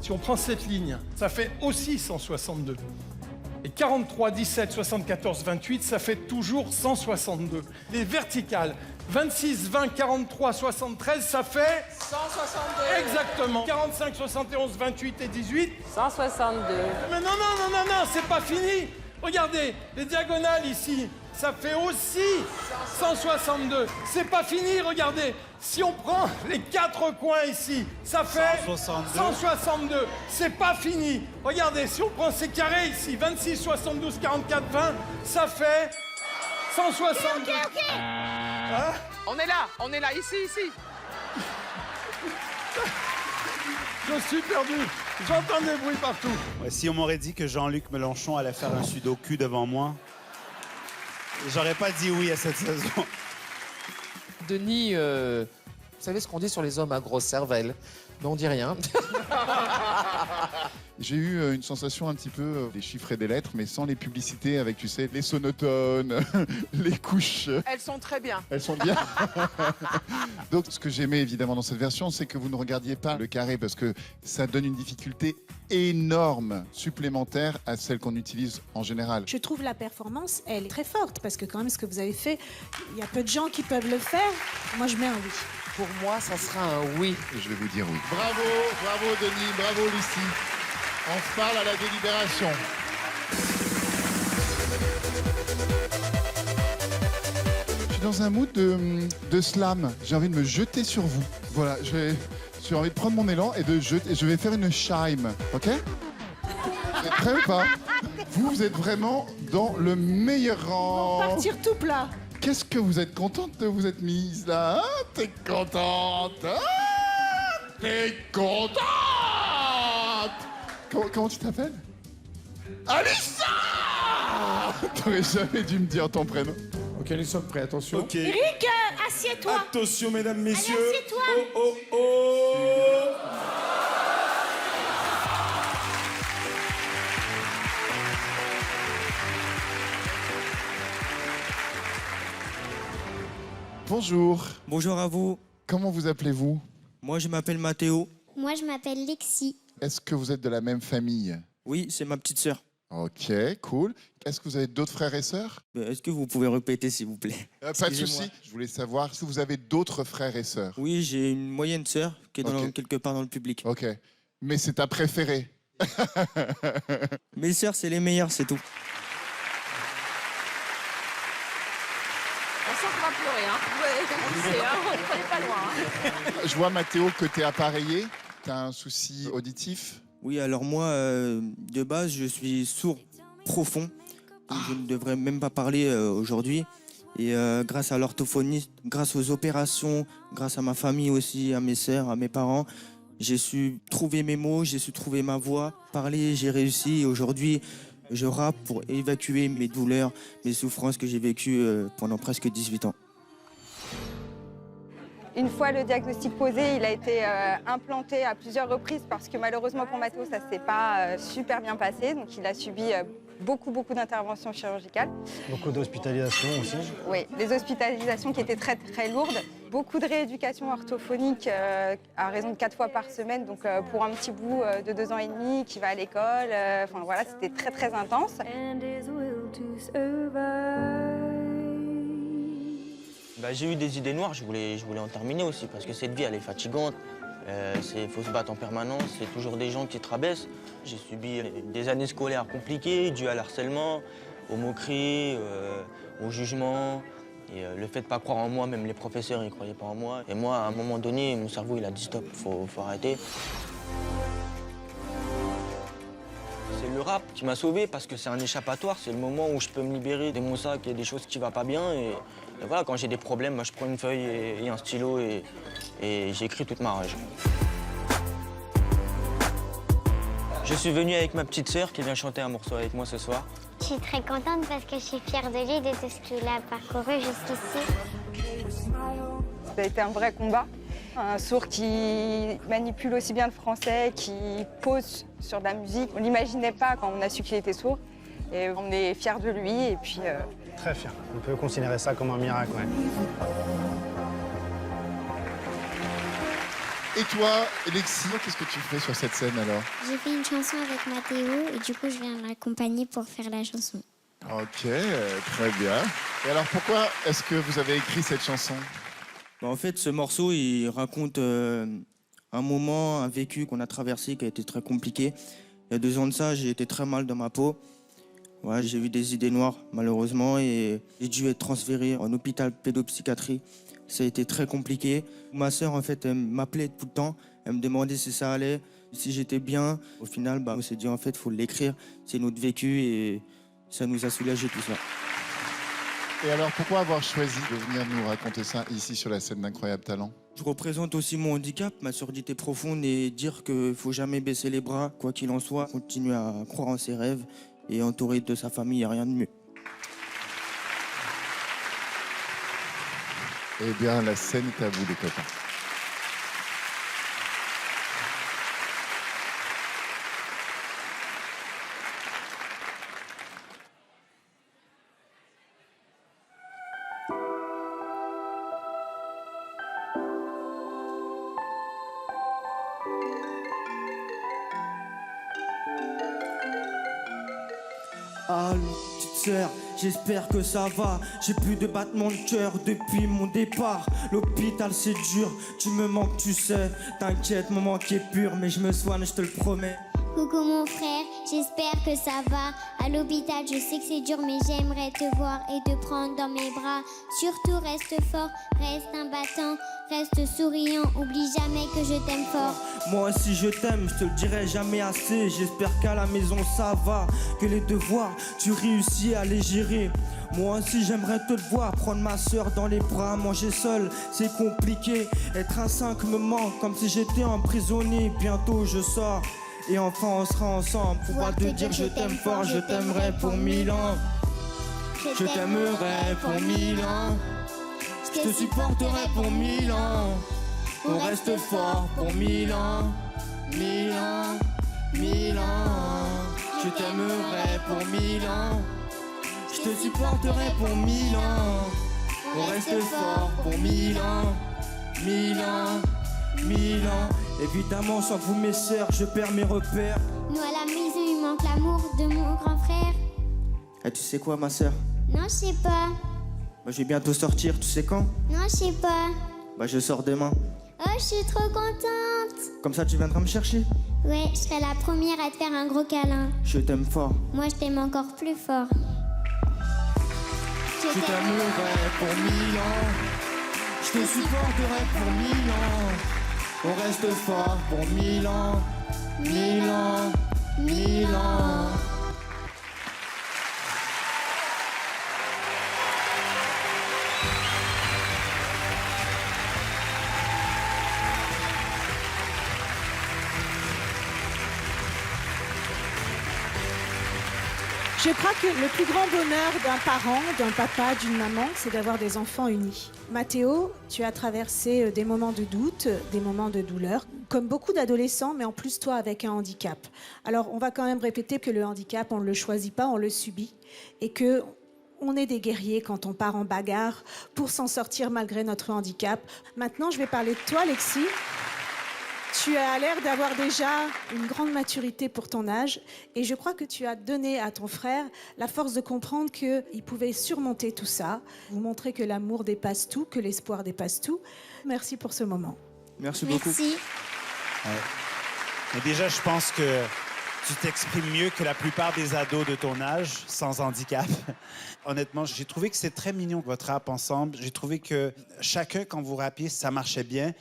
Si on prend cette ligne, ça fait aussi 162. Et 43, 17, 74, 28, ça fait toujours 162. Les verticales, 26, 20, 43, 73, ça fait 162. Exactement. 45, 71, 28 et 18. 162. Mais non, c'est pas fini. Regardez, les diagonales ici, ça fait aussi 162. C'est pas fini, regardez. Si on prend les 4 coins ici, ça fait 162. C'est pas fini. Regardez, si on prend ces carrés ici, 26, 72, 44, 20, ça fait 162. Ok. Hein? On est là, ici. Je suis perdu. J'entends des bruits partout. Ouais, si on m'aurait dit que Jean-Luc Mélenchon allait faire un sudoku devant moi, j'aurais pas dit oui à cette saison. Denis, vous savez ce qu'on dit sur les hommes à grosse cervelle, mais on dit rien. J'ai eu une sensation un petit peu des chiffres et des lettres, mais sans les publicités avec, tu sais, les sonotones, les couches. Elles sont très bien. Elles sont bien. Donc, ce que j'aimais évidemment dans cette version, c'est que vous ne regardiez pas le carré parce que ça donne une difficulté énorme supplémentaire à celle qu'on utilise en général. Je trouve la performance, elle est très forte parce que quand même ce que vous avez fait, il y a peu de gens qui peuvent le faire. Moi, je mets un oui. Pour moi, ça sera un oui. Je vais vous dire oui. Bravo Denis, bravo Lucie. On se parle à la délibération. Je suis dans un mood de slam. J'ai envie de me jeter sur vous. Voilà, j'ai envie de prendre mon élan et de jeter. Je vais faire une chime, ok? Vous êtes prêts ou pas? Vous êtes vraiment dans le meilleur rang. Partir tout plat. Qu'est-ce que vous êtes contente de vous être mise là, hein? T'es contente, hein? T'es contente? Comment tu t'appelles? Alissa! T'aurais jamais dû me dire ton prénom. Ok, nous sommes prêts, attention. Ok. Eric, assieds-toi. Attention, mesdames, messieurs. Allez, assieds-toi. Oh, oh, oh. Bonjour. Bonjour à vous. Comment vous appelez-vous? Moi, je m'appelle Mathéo. Moi, je m'appelle Lexi. Est-ce que vous êtes de la même famille? Oui, c'est ma petite sœur. Ok, cool. Est-ce que vous avez d'autres frères et sœurs? Est-ce que vous pouvez répéter, s'il vous plaît? Pas de Excusez-moi. souci. Je voulais savoir si vous avez d'autres frères et sœurs. Oui, j'ai une moyenne sœur qui est Ok. quelque part dans le public. Ok. Mais c'est ta préférée? Mes sœurs, c'est les meilleures, c'est tout. On sent qu'on va pleurer, hein. On le sait, hein. On n'est pas loin. Hein. Je vois, Mathéo, que t'es appareillé. T'as un souci auditif? Oui, alors moi, de base, je suis sourd profond. Donc je ne devrais même pas parler aujourd'hui. Et grâce à l'orthophoniste, grâce aux opérations, grâce à ma famille aussi, à mes sœurs, à mes parents, j'ai su trouver mes mots, j'ai su trouver ma voix. Parler, j'ai réussi. Et aujourd'hui, je rappe pour évacuer mes douleurs, mes souffrances que j'ai vécues pendant presque 18 ans. Une fois le diagnostic posé, il a été implanté à plusieurs reprises parce que malheureusement pour Mathéo, ça ne s'est pas super bien passé. Donc il a subi beaucoup d'interventions chirurgicales. Beaucoup d'hospitalisations aussi. Oui, des hospitalisations qui étaient très lourdes. Beaucoup de rééducation orthophonique à raison de 4 fois par semaine. Donc pour un petit bout de 2 ans et demi qui va à l'école. Enfin voilà, c'était très intense. J'ai eu des idées noires, je voulais en terminer aussi, parce que cette vie, elle est fatigante. Il faut se battre en permanence, c'est toujours des gens qui te rabaissent. J'ai subi des années scolaires compliquées, dues à l'harcèlement, aux moqueries, au jugement. Et le fait de ne pas croire en moi, même les professeurs, ils ne croyaient pas en moi. Et moi, à un moment donné, mon cerveau, il a dit stop, faut arrêter. C'est le rap qui m'a sauvé parce que c'est un échappatoire, c'est le moment où je peux me libérer de mon sac et des choses qui ne vont pas bien. Et voilà, quand j'ai des problèmes, moi, je prends une feuille et un stylo et j'écris toute ma rage. Je suis venu avec ma petite sœur qui vient chanter un morceau avec moi ce soir. Je suis très contente parce que je suis fière de lui, de tout ce qu'il a parcouru jusqu'ici. Ça a été un vrai combat. Un sourd qui manipule aussi bien le français, qui pose sur de la musique. On ne l'imaginait pas quand on a su qu'il était sourd. Et on est fiers de lui et puis... Très fier. On peut considérer ça comme un miracle, ouais. Et toi, Alexis, qu'est-ce que tu fais sur cette scène alors? J'ai fait une chanson avec Mathéo et du coup je viens l'accompagner pour faire la chanson. Ok, très bien. Et alors pourquoi est-ce que vous avez écrit cette chanson? En fait, ce morceau, il raconte un moment, un vécu qu'on a traversé qui a été très compliqué. Il y a 2 ans de ça, j'ai été très mal dans ma peau. Ouais, j'ai eu des idées noires, malheureusement, et j'ai dû être transféré en hôpital pédopsychiatrie. Ça a été très compliqué. Ma sœur, en fait, elle m'appelait tout le temps. Elle me demandait si ça allait, si j'étais bien. Au final, on s'est dit, en fait, il faut l'écrire. C'est notre vécu et ça nous a soulagé tout ça. Et alors, pourquoi avoir choisi de venir nous raconter ça ici sur la scène d'Incroyable Talent? Je représente aussi mon handicap, ma surdité profonde et dire qu'il ne faut jamais baisser les bras, quoi qu'il en soit. Continuer à croire en ses rêves et entouré de sa famille, il n'y a rien de mieux. Eh bien, la scène est à vous, les copains. Allô, petite sœur, j'espère que ça va. J'ai plus de battements de cœur depuis mon départ. L'hôpital c'est dur, tu me manques, tu sais. T'inquiète, mon manque est pur, mais je me soigne, je te le promets. Coucou mon frère, j'espère que ça va. À l'hôpital, je sais que c'est dur, mais j'aimerais te voir et te prendre dans mes bras. Surtout reste fort, reste un battant, reste souriant, oublie jamais que je t'aime fort. Moi aussi je t'aime, je te le dirai jamais assez. J'espère qu'à la maison ça va, que les devoirs, tu réussis à les gérer. Moi aussi j'aimerais te le voir, prendre ma soeur dans les bras, manger seul, c'est compliqué. Être un 5 me manque, comme si j'étais un prisonnier. Bientôt je sors. Et enfin on sera ensemble, pouvoir te dire je t'aime fort, je t'aimerai pour 1000 ans. Je t'aimerai pour 1000 ans. Je te supporterai pour 1000 ans. On reste fort pour 1000 ans. 1000 ans, 1000 ans. Je t'aimerai pour 1000 ans. Je te supporterai pour 1000 ans. On reste fort pour 1000 ans. 1000 ans, 1000 ans. Évidemment, sans vous, mes sœurs, je perds mes repères. Nous à la maison, il manque l'amour de mon grand frère. Et tu sais quoi, ma sœur? Non, je sais pas. Je vais bientôt sortir, tu sais quand? Non, je sais pas. Je sors demain. Oh, je suis trop contente. Comme ça, tu viendras me chercher? Ouais, je serai la première à te faire un gros câlin. Je t'aime fort. Moi, je t'aime encore plus fort. Je t'aimerai pour 1000 ans. Je te supporterai pour 1000 ans. On reste fort pour 1000 ans. 1000 ans, 1000 ans. Je crois que le plus grand bonheur d'un parent, d'un papa, d'une maman, c'est d'avoir des enfants unis. Mathéo, tu as traversé des moments de doute, des moments de douleur, comme beaucoup d'adolescents, mais en plus toi avec un handicap. Alors on va quand même répéter que le handicap, on ne le choisit pas, on le subit. Et que on est des guerriers quand on part en bagarre pour s'en sortir malgré notre handicap. Maintenant, je vais parler de toi, Alexis. Tu as l'air d'avoir déjà une grande maturité pour ton âge et je crois que tu as donné à ton frère la force de comprendre qu'il pouvait surmonter tout ça. Vous montrez que l'amour dépasse tout, que l'espoir dépasse tout. Merci pour ce moment. Merci beaucoup. Merci. Mais déjà, je pense que tu t'exprimes mieux que la plupart des ados de ton âge, sans handicap. Honnêtement, j'ai trouvé que c'était très mignon, votre rap ensemble. J'ai trouvé que chacun, quand vous rappiez, ça marchait bien.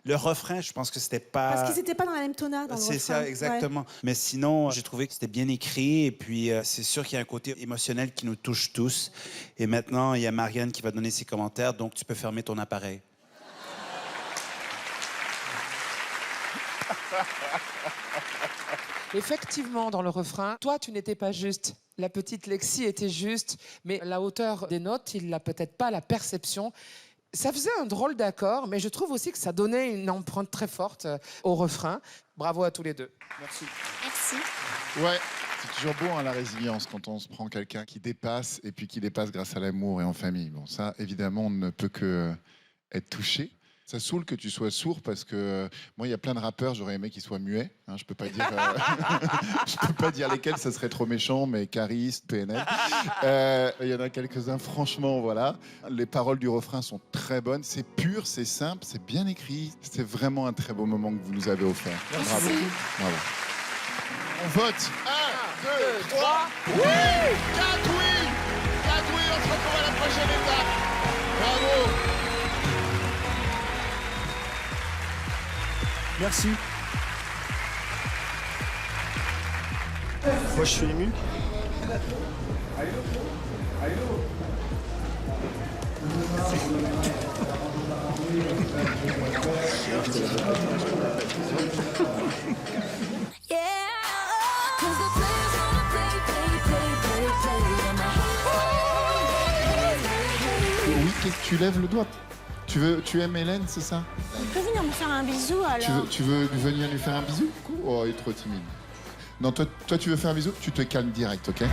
Le refrain, je pense que c'était pas... Parce qu'ils n'étaient pas dans la même tonade dans le refrain. C'est ça, exactement. Ouais. Mais sinon, j'ai trouvé que c'était bien écrit. Et puis, c'est sûr qu'il y a un côté émotionnel qui nous touche tous. Et maintenant, il y a Marianne qui va donner ses commentaires. Donc, tu peux fermer ton appareil. Effectivement, dans le refrain, toi, tu n'étais pas juste. La petite Lexi était juste, mais la hauteur des notes, il n'a peut-être pas la perception. Ça faisait un drôle d'accord, mais je trouve aussi que ça donnait une empreinte très forte au refrain. Bravo à tous les deux. Merci. Merci. Ouais, c'est toujours beau hein, la résilience quand on se prend quelqu'un qui dépasse et puis qui dépasse grâce à l'amour et en famille. Bon, ça, évidemment, on ne peut que être touché. Ça saoule que tu sois sourd parce que moi, il y a plein de rappeurs, j'aurais aimé qu'ils soient muets. Hein, je peux pas dire, je peux pas dire lesquels, ça serait trop méchant, mais Caris, PNL. Il y en a quelques-uns, franchement, voilà. Les paroles du refrain sont très bonnes. C'est pur, c'est simple, c'est bien écrit. C'est vraiment un très beau moment que vous nous avez offert. Bravo. Bravo. On vote. 1, 2, 3. Oui 4 oui 4 oui, on se retrouve à la prochaine étape. Bravo. Merci. Moi, je suis ému. Oui, tu lèves le doigt. Tu aimes Hélène, c'est ça? Il peut venir me faire un bisou alors. Tu veux venir lui faire un bisou? Oh, il est trop timide. Non, toi, tu veux faire un bisou? Tu te calmes direct, ok?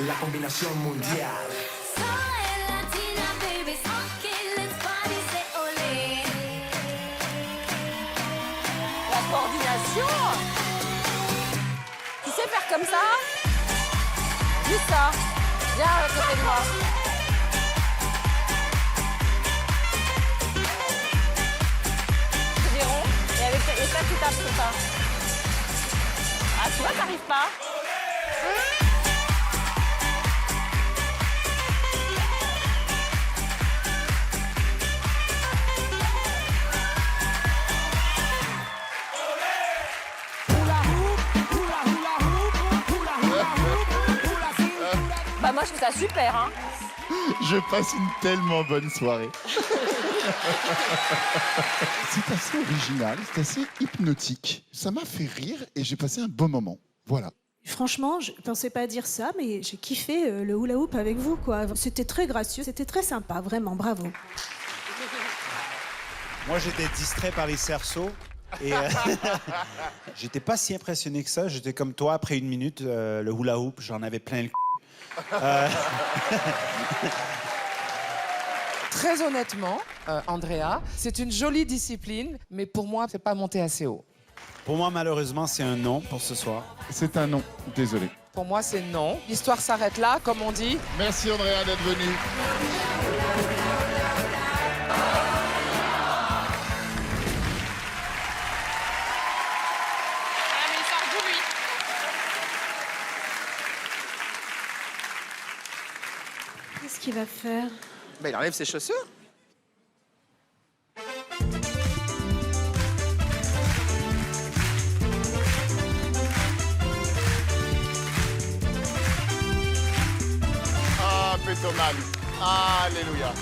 La combinación mundial. La coordination. Tu sais faire comme ça? Juste ça. Viens à côté de moi. C'est des ronds. Et ça, tu tapes sur ça. Ah, tu vois, t'arrives pas. Bah moi je trouve ça super hein. Je passe une tellement bonne soirée. C'est assez original, c'est assez hypnotique. Ça m'a fait rire et j'ai passé un bon moment. Voilà. Franchement, je pensais pas dire ça, mais j'ai kiffé le hula hoop avec vous, quoi. C'était très gracieux, c'était très sympa, vraiment, bravo. Moi, j'étais distrait par les cerceaux. Et j'étais pas si impressionné que ça. J'étais comme toi, après une minute, le hula hoop, j'en avais plein le Très honnêtement, Andrea, c'est une jolie discipline, mais pour moi, c'est pas monté assez haut. Pour moi, malheureusement, c'est un non pour ce soir. C'est un non, désolé. Pour moi, c'est non. L'histoire s'arrête là, comme on dit. Merci Andrea d'être venue. Qu'est-ce qu'il va faire? Ben, il enlève ses chaussures. pétomanes. Alléluia.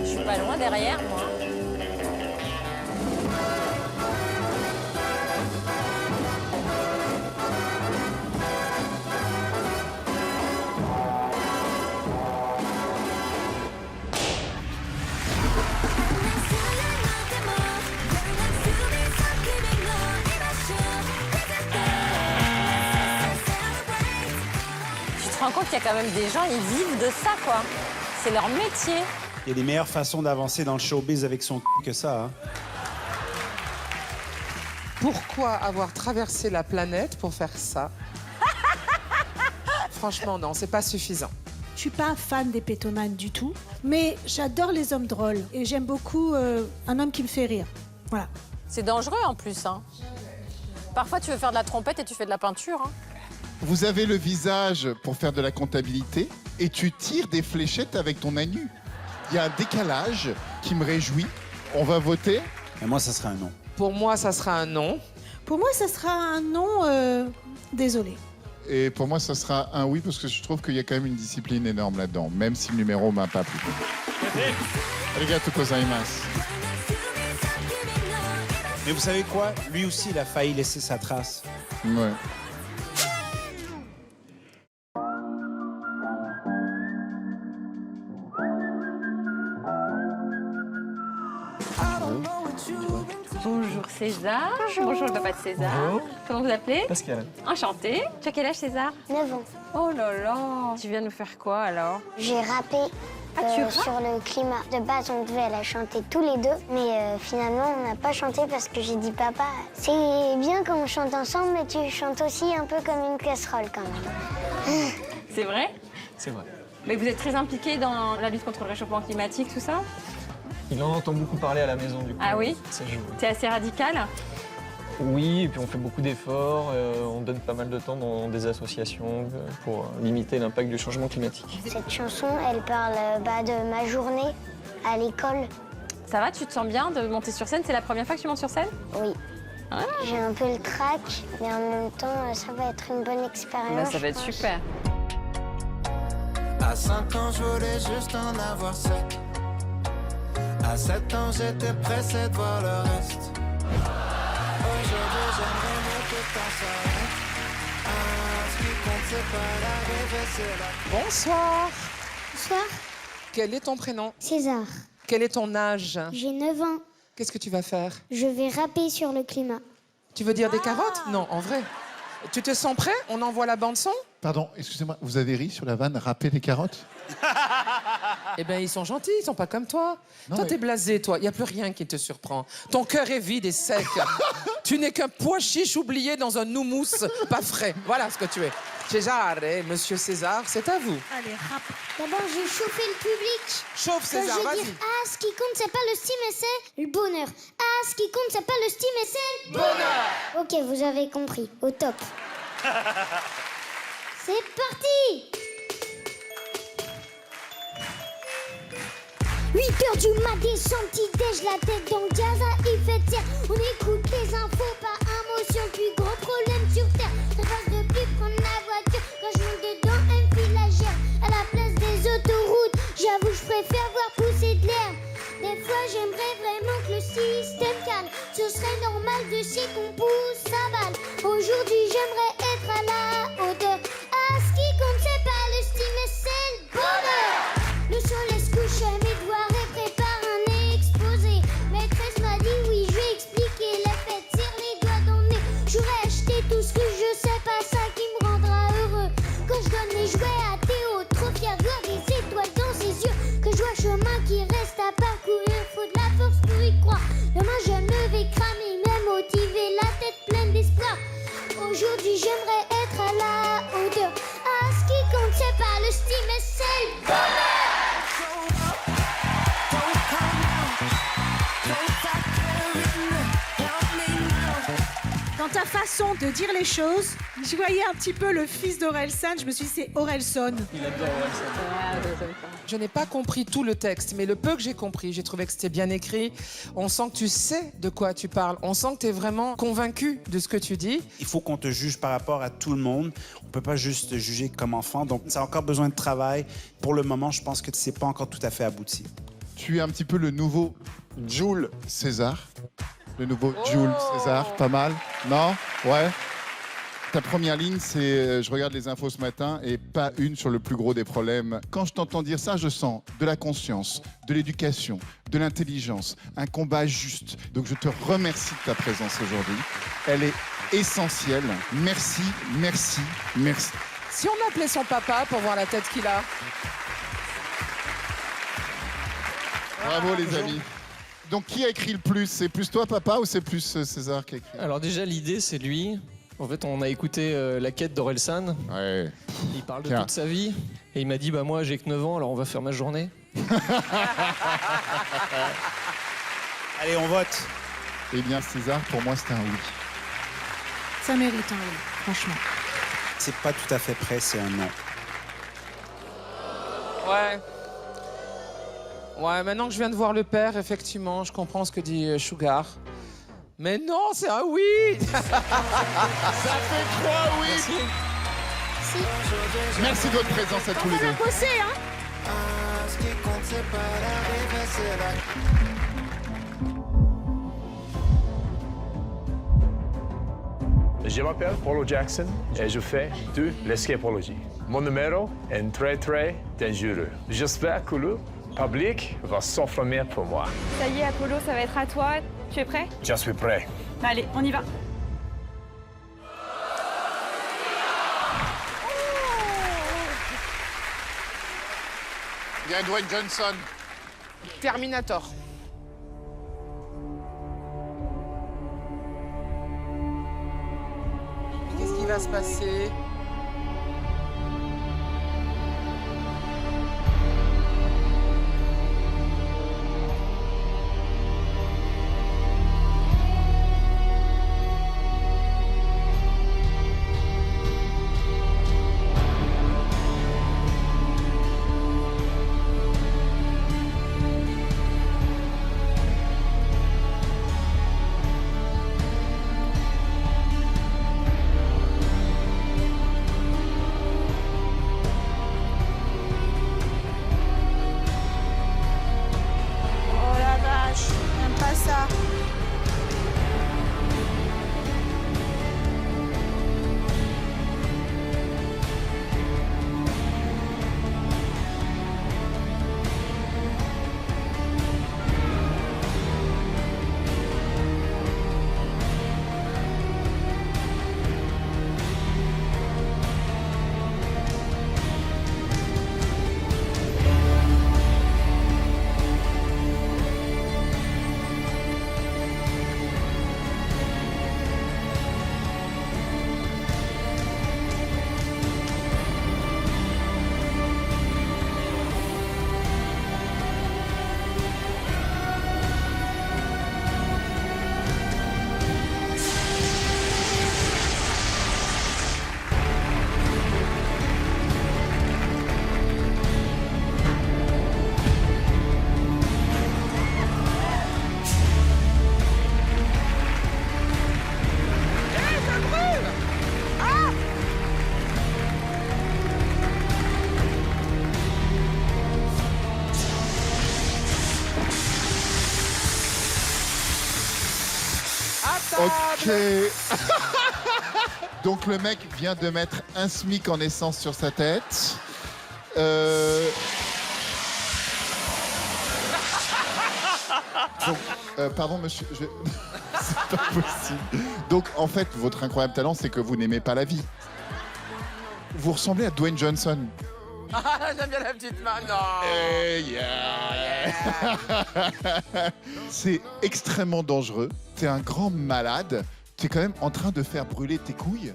Je suis pas loin derrière, moi. Tu te rends compte qu'il y a quand même des gens, ils vivent de ça, quoi. C'est leur métier. Il y a des meilleures façons d'avancer dans le showbiz avec son que ça. Hein. Pourquoi avoir traversé la planète pour faire ça? Franchement, non, c'est pas suffisant. Je suis pas fan des pétomanes du tout, mais j'adore les hommes drôles et j'aime beaucoup un homme qui me fait rire. Voilà. C'est dangereux en plus. Hein. Parfois, tu veux faire de la trompette et tu fais de la peinture. Hein. Vous avez le visage pour faire de la comptabilité et tu tires des fléchettes avec ton anu. Il y a un décalage qui me réjouit. On va voter. Et moi, ça sera un non. Pour moi, ça sera un non. Pour moi, ça sera un non, désolé. Et pour moi, ça sera un oui parce que je trouve qu'il y a quand même une discipline énorme là-dedans, même si le numéro m'a pas plu. Arigatou gozaimasu. Mais vous savez quoi? Lui aussi, il a failli laisser sa trace. Ouais. Bonjour César. Bonjour le papa de César. Bonjour. Comment vous appelez? Pascal. Enchanté. Tu as quel âge César? 9 ans. Oh là là. Tu viens nous faire quoi alors? J'ai rappé tu rappes sur le climat. De base, on devait la chanter tous les deux, mais finalement, on n'a pas chanté parce que j'ai dit papa, c'est bien quand on chante ensemble, mais tu chantes aussi un peu comme une casserole quand même. C'est vrai? C'est vrai. Mais vous êtes très impliqué dans la lutte contre le réchauffement climatique, tout ça? Il en entend beaucoup parler à la maison, du coup. Ah oui? Ça joue. T'es assez radical? Oui, et puis on fait beaucoup d'efforts, on donne pas mal de temps dans des associations pour limiter l'impact du changement climatique. Cette chanson, elle parle de ma journée à l'école. Ça va, tu te sens bien de monter sur scène? C'est la première fois que tu montes sur scène? Oui. Ah. J'ai un peu le trac, mais en même temps, ça va être une bonne expérience. Bah, ça va être super. À 5 ans, je voulais juste en avoir 7. À 7 ans, j'étais pressé de voir le reste. Aujourd'hui, j'aimerais mieux que le temps s'arrête. Ce qui compte, c'est pas l'arrivée, c'est la... Bonsoir. Bonsoir. Quel est ton prénom? César. Quel est ton âge? J'ai 9 ans. Qu'est-ce que tu vas faire? Je vais rapper sur le climat. Tu veux dire des carottes? Non, en vrai. Tu te sens prêt? On envoie la bande-son? Pardon, excusez-moi, vous avez ri sur la vanne, râper les carottes? Eh bien, ils sont gentils, ils sont pas comme toi. Non, Toi, mais- t'es blasé, toi. Il n'y a plus rien qui te surprend. Ton cœur est vide et sec. Tu n'es qu'un pois chiche oublié dans un houmous pas frais. Voilà ce que tu es. César, monsieur César, c'est à vous. Allez, rap. D'abord, je vais chauffer le public. Chauffe, César, Quand je vais vas-y. dire, ah, ce qui compte, c'est pas le style, mais c'est le bonheur. Ah, ce qui compte, c'est pas le style, mais c'est le bonheur. Ok, vous avez compris. Au top. C'est parti. 8h du mat, des petit-déj, la tête dans le gaz à effet de serre. On écoute les infos, pas un mot sur le plus gros problème sur Terre. Ça passe de plus prendre la voiture, quand je monte dedans, elle me file la gère. À la place des autoroutes, j'avoue, je préfère voir pousser de l'air. Des fois, j'aimerais vraiment que le système calme. Ce serait normal de si qu'on pousse sa balle. Aujourd'hui, j'aimerais être à la hauteur. Ah, ce qui compte, c'est pas le style, mais c'est le bonheur. Le soleil se couche à mes devoirs et prépare un exposé. Maîtresse m'a dit oui, je vais expliquer les fêtes, tire les doigts dans le nez. J'aurais acheté tout ce que je sais, pas ça qui me rendra heureux. Quand je donne les jouets à Théo, trop fier de voir des étoiles dans ses yeux. Que je vois le chemin qui reste à parcourir, faut de la force pour y croire. Demain je me vais cramer, mais motiver, la tête pleine d'espoir. Aujourd'hui j'aime façon de dire les choses. Je voyais un petit peu le fils d'Orelsan, je me suis dit c'est Orelson. Il adore Orelsan. Je n'ai pas compris tout le texte, mais le peu que j'ai compris, j'ai trouvé que c'était bien écrit. On sent que tu sais de quoi tu parles. On sent que tu es vraiment convaincu de ce que tu dis. Il faut qu'on te juge par rapport à tout le monde. On peut pas juste te juger comme enfant. Donc, ça a encore besoin de travail. Pour le moment, je pense que c'est pas encore tout à fait abouti. Tu es un petit peu le nouveau Jules César. Le nouveau Jules César, pas mal. Non? Ouais. Ta première ligne, c'est je regarde les infos ce matin et pas une sur le plus gros des problèmes. Quand je t'entends dire ça, je sens de la conscience, de l'éducation, de l'intelligence, un combat juste. Donc je te remercie de ta présence aujourd'hui. Elle est essentielle. Merci, merci, merci. Si on appelait son papa pour voir la tête qu'il a. Bravo les amis. Donc qui a écrit le plus? C'est plus toi papa ou c'est plus César qui a écrit? Alors déjà, l'idée, c'est lui. En fait, on a écouté La Quête d'Orelsan. Ouais. Il parle de toute sa vie. Et il m'a dit, bah moi, j'ai que 9 ans, alors on va faire ma journée. Allez, on vote. Eh bien, César, pour moi, c'était un oui. Ça mérite un oui, franchement. C'est pas tout à fait prêt, c'est un non. Ouais. Ouais, maintenant que je viens de voir le père, effectivement, je comprends ce que dit Sugar. Mais non, c'est un oui. Ça fait 3 oui. Si. Merci de votre présence à tous les deux. On va bosser, hein. Ce qui compte, c'est pas l'arrivée, c'est la... Je m'appelle Paulo Jackson et je fais de l'escapologie. Mon numéro est très très dangereux. J'espère que le public va s'enflammer pour moi. Ça y est, Apollo, ça va être à toi. Tu es prêt? Je suis prêt. Allez, on y va. Il y a Dwayne Johnson. Terminator. Qu'est-ce qui va se passer? Ok. Donc le mec vient de mettre un SMIC en essence sur sa tête. Donc, pardon monsieur, c'est pas possible. Donc en fait, votre incroyable talent, c'est que vous n'aimez pas la vie. Vous ressemblez à Dwayne Johnson. Ah, j'aime bien la petite main, non. C'est extrêmement dangereux. T'es un grand malade. T'es quand même en train de faire brûler tes couilles.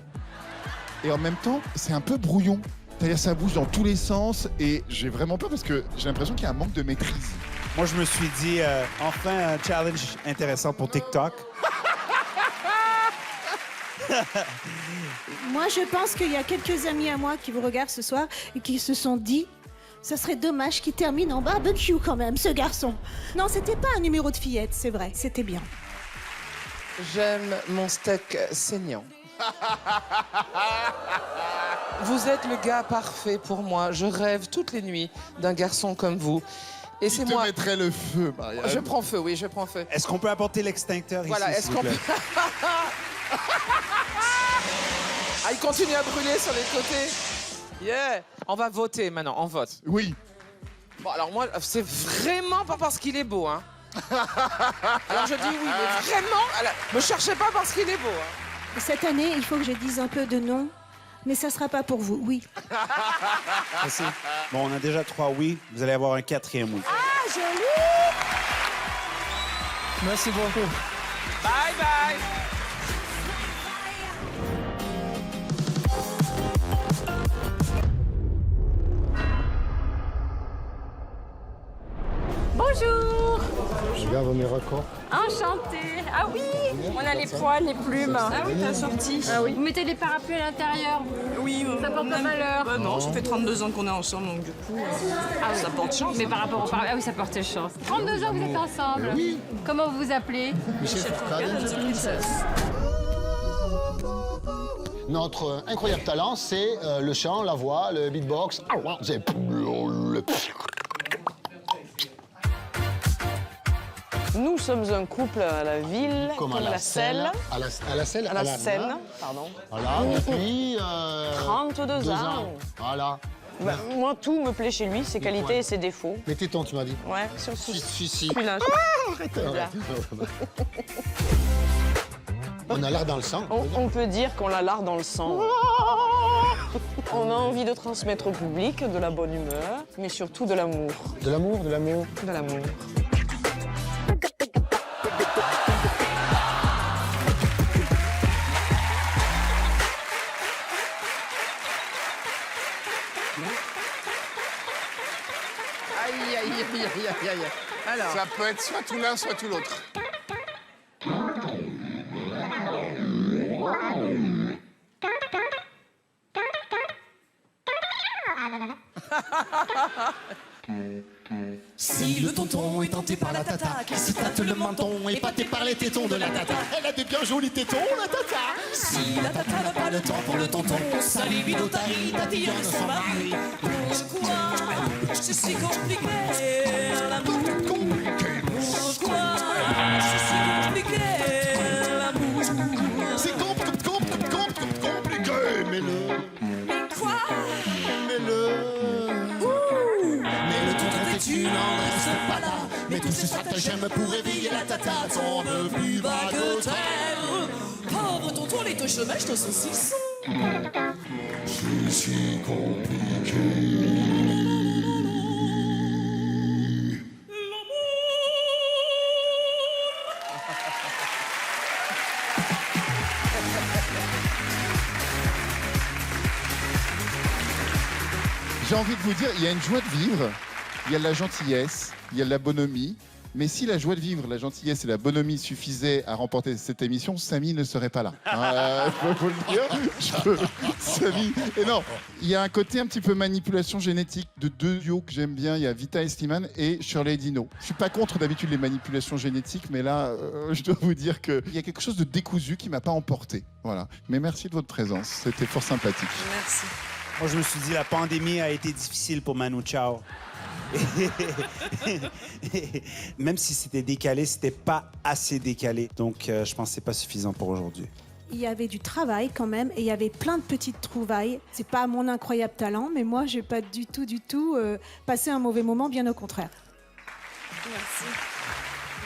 Et en même temps, c'est un peu brouillon. C'est-à-dire ça bouge dans tous les sens. Et j'ai vraiment peur parce que j'ai l'impression qu'il y a un manque de maîtrise. Moi, je me suis dit, enfin, un challenge intéressant pour TikTok. Moi, je pense qu'il y a quelques amis à moi qui vous regardent ce soir et qui se sont dit ça serait dommage qu'il termine en barbecue quand même, ce garçon. Non, c'était pas un numéro de fillette, c'est vrai, c'était bien. J'aime mon steak saignant. Vous êtes le gars parfait pour moi. Je rêve toutes les nuits d'un garçon comme vous. Et c'est moi. Je mettrais le feu, Marianne. Je prends feu, oui, je prends feu. Est-ce qu'on peut apporter l'extincteur Voilà, ici, est-ce s'il vous qu'on plaît? peut... Ah, il continue à brûler sur les côtés. Yeah. On va voter maintenant, on vote. Oui. Bon, alors moi, c'est vraiment pas parce qu'il est beau, hein. Alors je dis oui, mais vraiment, alors, me cherchez pas parce qu'il est beau, hein. Cette année, il faut que je dise un peu de non, mais ça sera pas pour vous, oui. Merci. Bon, on a déjà 3 oui. Vous allez avoir un 4e oui. Ah, joli! Merci beaucoup. Bye bye. Bonjour. Je regarde mes records. Enchantée. Ah oui, on a les poils, les plumes. Ah oui, t'as sorti. Ah oui. Vous mettez les parapluies à l'intérieur. Oui, ça porte pas malheur. Bah non, ça fait 32 ans qu'on est ensemble, donc du coup, ça porte chance. Mais par rapport au parapluie, ah oui, ça porte chance. 32 ans que vous êtes ensemble. Oui. Comment vous vous appelez? Michel Fourcade. The Princess. Notre incroyable talent, c'est le chant, la voix, le beatbox. C'est... Nous sommes un couple à la ville, Comme à la selle. À la selle. À la Seine, pardon. Voilà, depuis... 32 ans. Voilà. Bah, moi, tout me plaît chez lui, ses qualités poils. et ses défauts. Les tétons, tu m'as dit. Ouais, sur Si. celui-là. Arrête. Là. On a l'art dans le sang. On peut dire qu'on a l'art dans le sang. On a envie de transmettre au public de la bonne humeur, mais surtout de l'amour. De l'amour, de l'amour. De l'amour. Aïe, aïe, aïe, aïe, aïe, aïe. Alors. Ça peut être soit tout l'un, soit tout l'autre. Si le tonton est tenté par la tata, qui se tâte le menton, épaté par les tétons de la tata. Elle a des bien jolis tétons, la tata. Si la tata n'a pas le temps pour le tonton, sa libido tarie, tatillonne son mari. Pourquoi c'est si compliqué, l'amour? Pourquoi c'est si compliqué, l'amour? C'est compliqué, mais Quoi? Mais le tonton têtu n'en reste pas là. Mais tous ces stratagèmes pour éveiller la tata tombent plus bas que terre. Pauvre tonton, les touches chômage te saucisson. C'est si compliqué. J'ai envie de vous dire, il y a une joie de vivre, il y a de la gentillesse, il y a de la bonhomie. Mais si la joie de vivre, la gentillesse et la bonhomie suffisaient à remporter cette émission, Samy ne serait pas là. Je peux le dire. Samy. Et non, il y a un côté un petit peu manipulation génétique de 2 duos que j'aime bien. Il y a Vita et Slimane et Shirley Dino. Je suis pas contre d'habitude les manipulations génétiques, mais là, je dois vous dire qu'il y a quelque chose de décousu qui m'a pas emporté. Voilà. Mais merci de votre présence. C'était fort sympathique. Merci. Moi, je me suis dit, la pandémie a été difficile pour Manu Chao. Même si c'était décalé, c'était pas assez décalé. Donc, je pense que c'est pas suffisant pour aujourd'hui. Il y avait du travail quand même et il y avait plein de petites trouvailles. C'est pas mon incroyable talent, mais moi, j'ai pas du tout passé un mauvais moment, bien au contraire. Merci.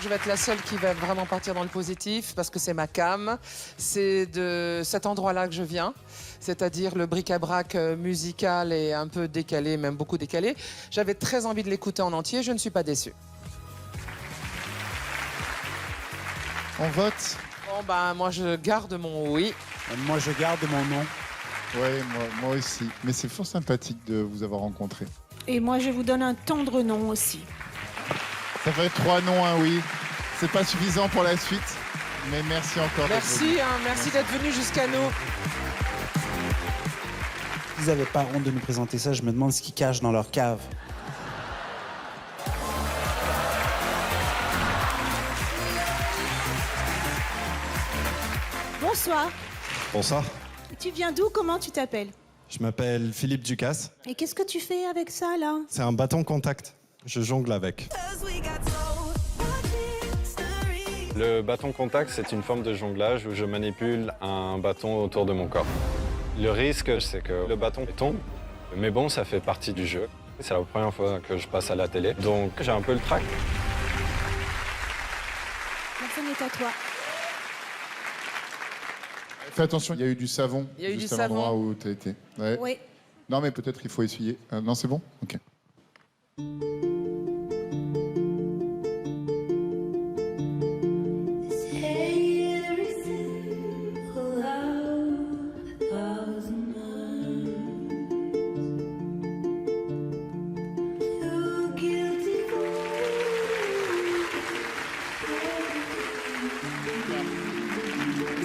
Je vais être la seule qui va vraiment partir dans le positif parce que c'est ma cam. C'est de cet endroit-là que je viens, c'est-à-dire le bric-à-brac musical et un peu décalé, même beaucoup décalé. J'avais très envie de l'écouter en entier, je ne suis pas déçue. On vote. Bon, bah, moi, je garde mon oui. Moi, je garde mon nom. Ouais, moi aussi. Mais c'est fort sympathique de vous avoir rencontré. Et moi, je vous donne un tendre nom aussi. Ça fait 3 noms, un oui. C'est pas suffisant pour la suite. Mais merci encore. Merci, merci d'être venu jusqu'à nous. Ils n'avaient pas honte de nous présenter ça, je me demande ce qu'ils cachent dans leur cave. Bonsoir. Bonsoir, Tu viens d'où? Comment tu t'appelles? je m'appelle Philippe Ducasse. Et qu'est-ce que tu fais avec ça, là? C'est un bâton contact. Je jongle avec. Le bâton contact, c'est une forme de jonglage où je manipule un bâton autour de mon corps. Le risque, c'est que le bâton tombe. Mais bon, ça fait partie du jeu. C'est la première fois que je passe à la télé, donc j'ai un peu le trac. La scène est à toi. Fais attention, il y a eu du savon. Il y a eu juste du à l'endroit savon. où tu as été. Ouais. Oui. Non, mais peut-être il faut essuyer. Non, c'est bon? Ok.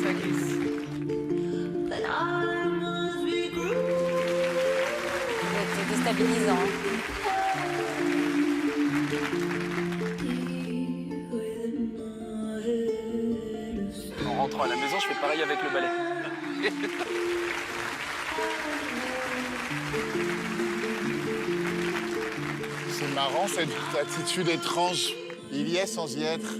Ça glisse. C'est déstabilisant. En rentrant à la maison, je fais pareil avec le balai. C'est marrant cette attitude étrange. Il y est sans y être.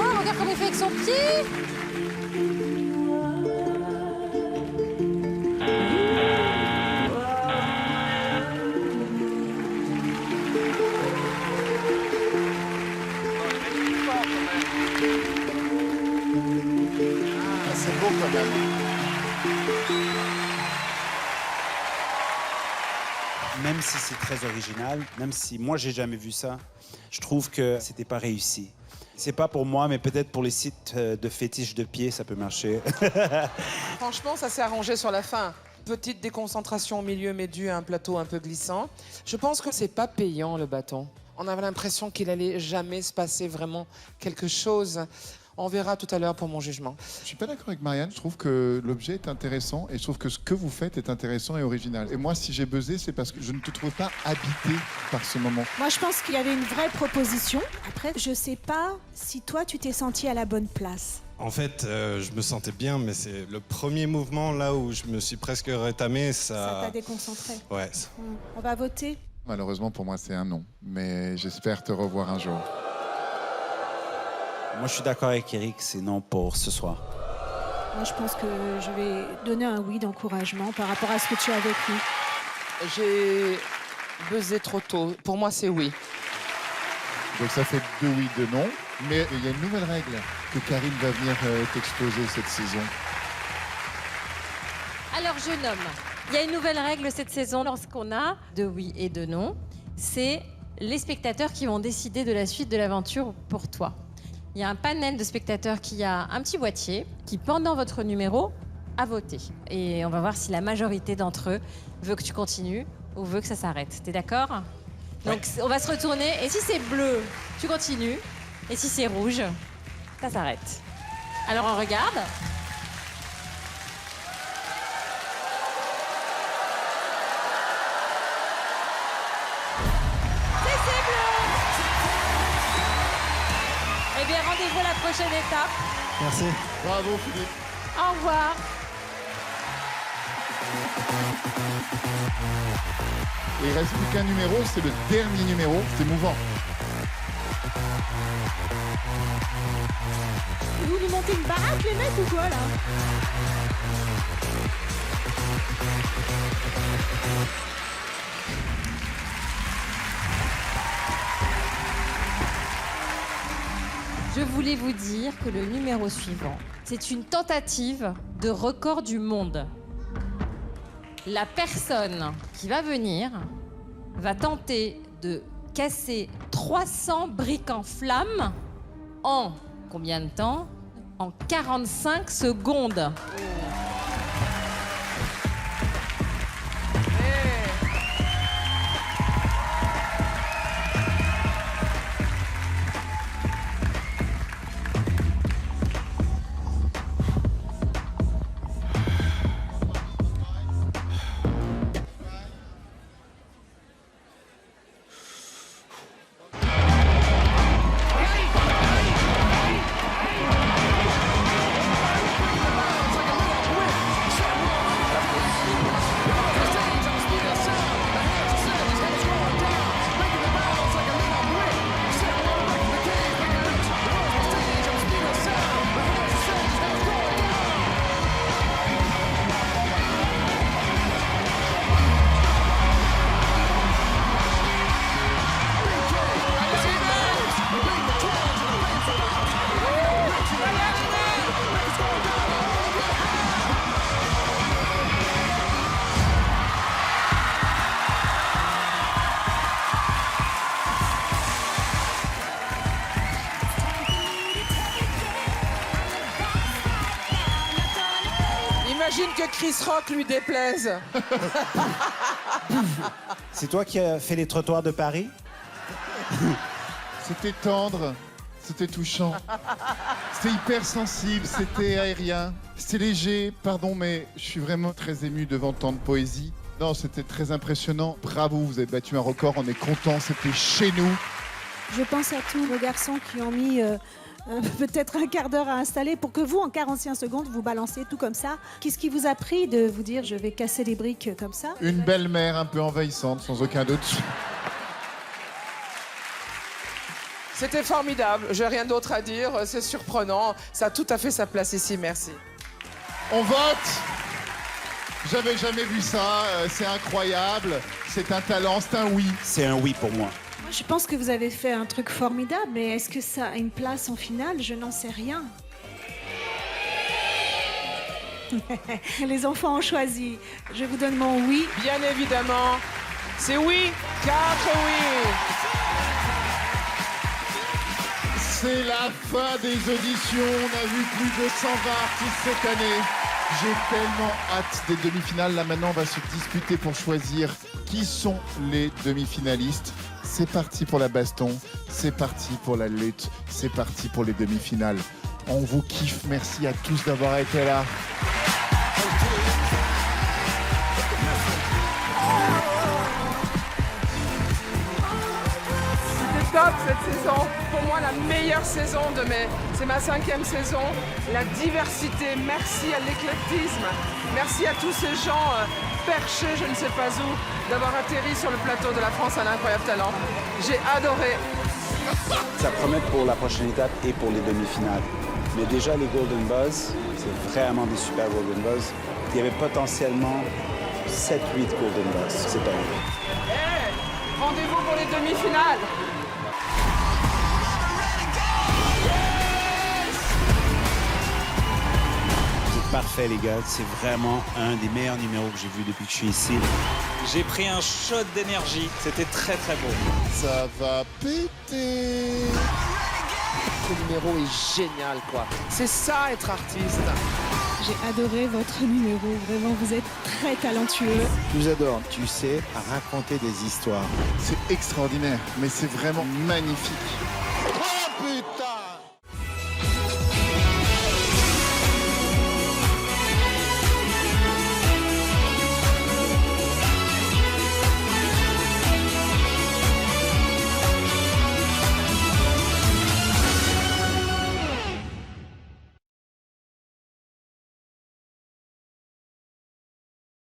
Oh, regarde comme il fait avec son pied. Ah, c'est beau quand même. Même si c'est très original, même si moi j'ai jamais vu ça, je trouve que c'était pas réussi. C'est pas pour moi, mais peut-être pour les sites de fétiches de pieds, ça peut marcher. Franchement, ça s'est arrangé sur la fin. Petite déconcentration au milieu, mais dû à un plateau un peu glissant. Je pense que c'est pas payant, le bâton. On avait l'impression qu'il allait jamais se passer vraiment quelque chose. On verra tout à l'heure pour mon jugement. Je suis pas d'accord avec Marianne. Je trouve que l'objet est intéressant et je trouve que ce que vous faites est intéressant et original. Et moi, si j'ai buzzé, c'est parce que je ne te trouve pas habité par ce moment. Moi, je pense qu'il y avait une vraie proposition. Après, je sais pas si toi, tu t'es senti à la bonne place. En fait, je me sentais bien, mais c'est le premier mouvement là où je me suis presque rétamé. Ça t'a déconcentré. Ouais. On va voter. Malheureusement, pour moi, c'est un non. Mais j'espère te revoir un jour. Moi, je suis d'accord avec Eric, c'est non pour ce soir. Moi, je pense que je vais donner un oui d'encouragement par rapport à ce que tu as vécu. J'ai buzzé trop tôt. Pour moi, c'est oui. Donc ça fait 2 oui, 2 non. Mais il y a une nouvelle règle que Karine va venir t'exposer cette saison. Alors, jeune homme, il y a une nouvelle règle cette saison lorsqu'on a de oui et de non. C'est les spectateurs qui vont décider de la suite de l'aventure pour toi. Il y a un panel de spectateurs qui a un petit boîtier qui, pendant votre numéro, a voté. Et on va voir si la majorité d'entre eux veut que tu continues ou veut que ça s'arrête. T'es d'accord? Donc, on va se retourner. Et si c'est bleu, tu continues. Et si c'est rouge, ça s'arrête. Alors, on regarde. Eh bien, rendez-vous à la prochaine étape. Merci. Bravo, Philippe. Au revoir. Et il reste plus qu'un numéro, c'est le dernier numéro. C'est mouvant. Vous nous montez une baraque, les mecs, ou quoi, là? Je voulais vous dire que le numéro suivant, c'est une tentative de record du monde. La personne qui va venir va tenter de casser 300 briques en flammes en combien de temps? En 45 secondes. J'imagine que Chris Rock lui déplaise. C'est toi qui as fait les trottoirs de Paris? C'était tendre, c'était touchant, c'était hyper sensible, c'était aérien, c'était léger. Pardon, mais je suis vraiment très ému devant tant de poésie. Non, c'était très impressionnant. Bravo, vous avez battu un record, on est contents, c'était chez nous. Je pense à tous vos garçons qui ont mis peut-être un quart d'heure à installer pour que vous, en 45 secondes, vous balanciez tout comme ça. Qu'est-ce qui vous a pris de vous dire je vais casser les briques comme ça? Une belle-mère un peu envahissante, sans aucun doute. C'était formidable, j'ai rien d'autre à dire, c'est surprenant, ça a tout à fait sa place ici, merci. On vote. J'avais jamais vu ça, c'est incroyable, c'est un talent, c'est un oui. C'est un oui pour moi. Moi, je pense que vous avez fait un truc formidable, mais est-ce que ça a une place en finale? Je n'en sais rien. Les enfants ont choisi. Je vous donne mon oui. Bien évidemment, c'est oui, 4 oui. C'est la fin des auditions, on a vu plus de 120 artistes cette année. J'ai tellement hâte des demi-finales. Là maintenant, on va se disputer pour choisir qui sont les demi-finalistes. C'est parti pour la baston, c'est parti pour la lutte, c'est parti pour les demi-finales. On vous kiffe, merci à tous d'avoir été là. Top cette saison, pour moi la meilleure saison de c'est ma 5e saison. La diversité, merci à l'éclectisme, merci à tous ces gens perchés je ne sais pas où, d'avoir atterri sur le plateau de la France à l'incroyable talent. J'ai adoré. Ça promet pour la prochaine étape et pour les demi-finales. Mais déjà les Golden Buzz, c'est vraiment des super Golden Buzz. Il y avait potentiellement 7-8 Golden Buzz cette année. Hey, rendez-vous pour les demi-finales. Parfait les gars, c'est vraiment un des meilleurs numéros que j'ai vu depuis que je suis ici. J'ai pris un shot d'énergie, c'était très très beau. Ça va péter. Ce numéro est génial quoi. C'est ça être artiste. J'ai adoré votre numéro, vraiment vous êtes très talentueux. Je vous adore, tu sais raconter des histoires. C'est extraordinaire, mais c'est vraiment magnifique.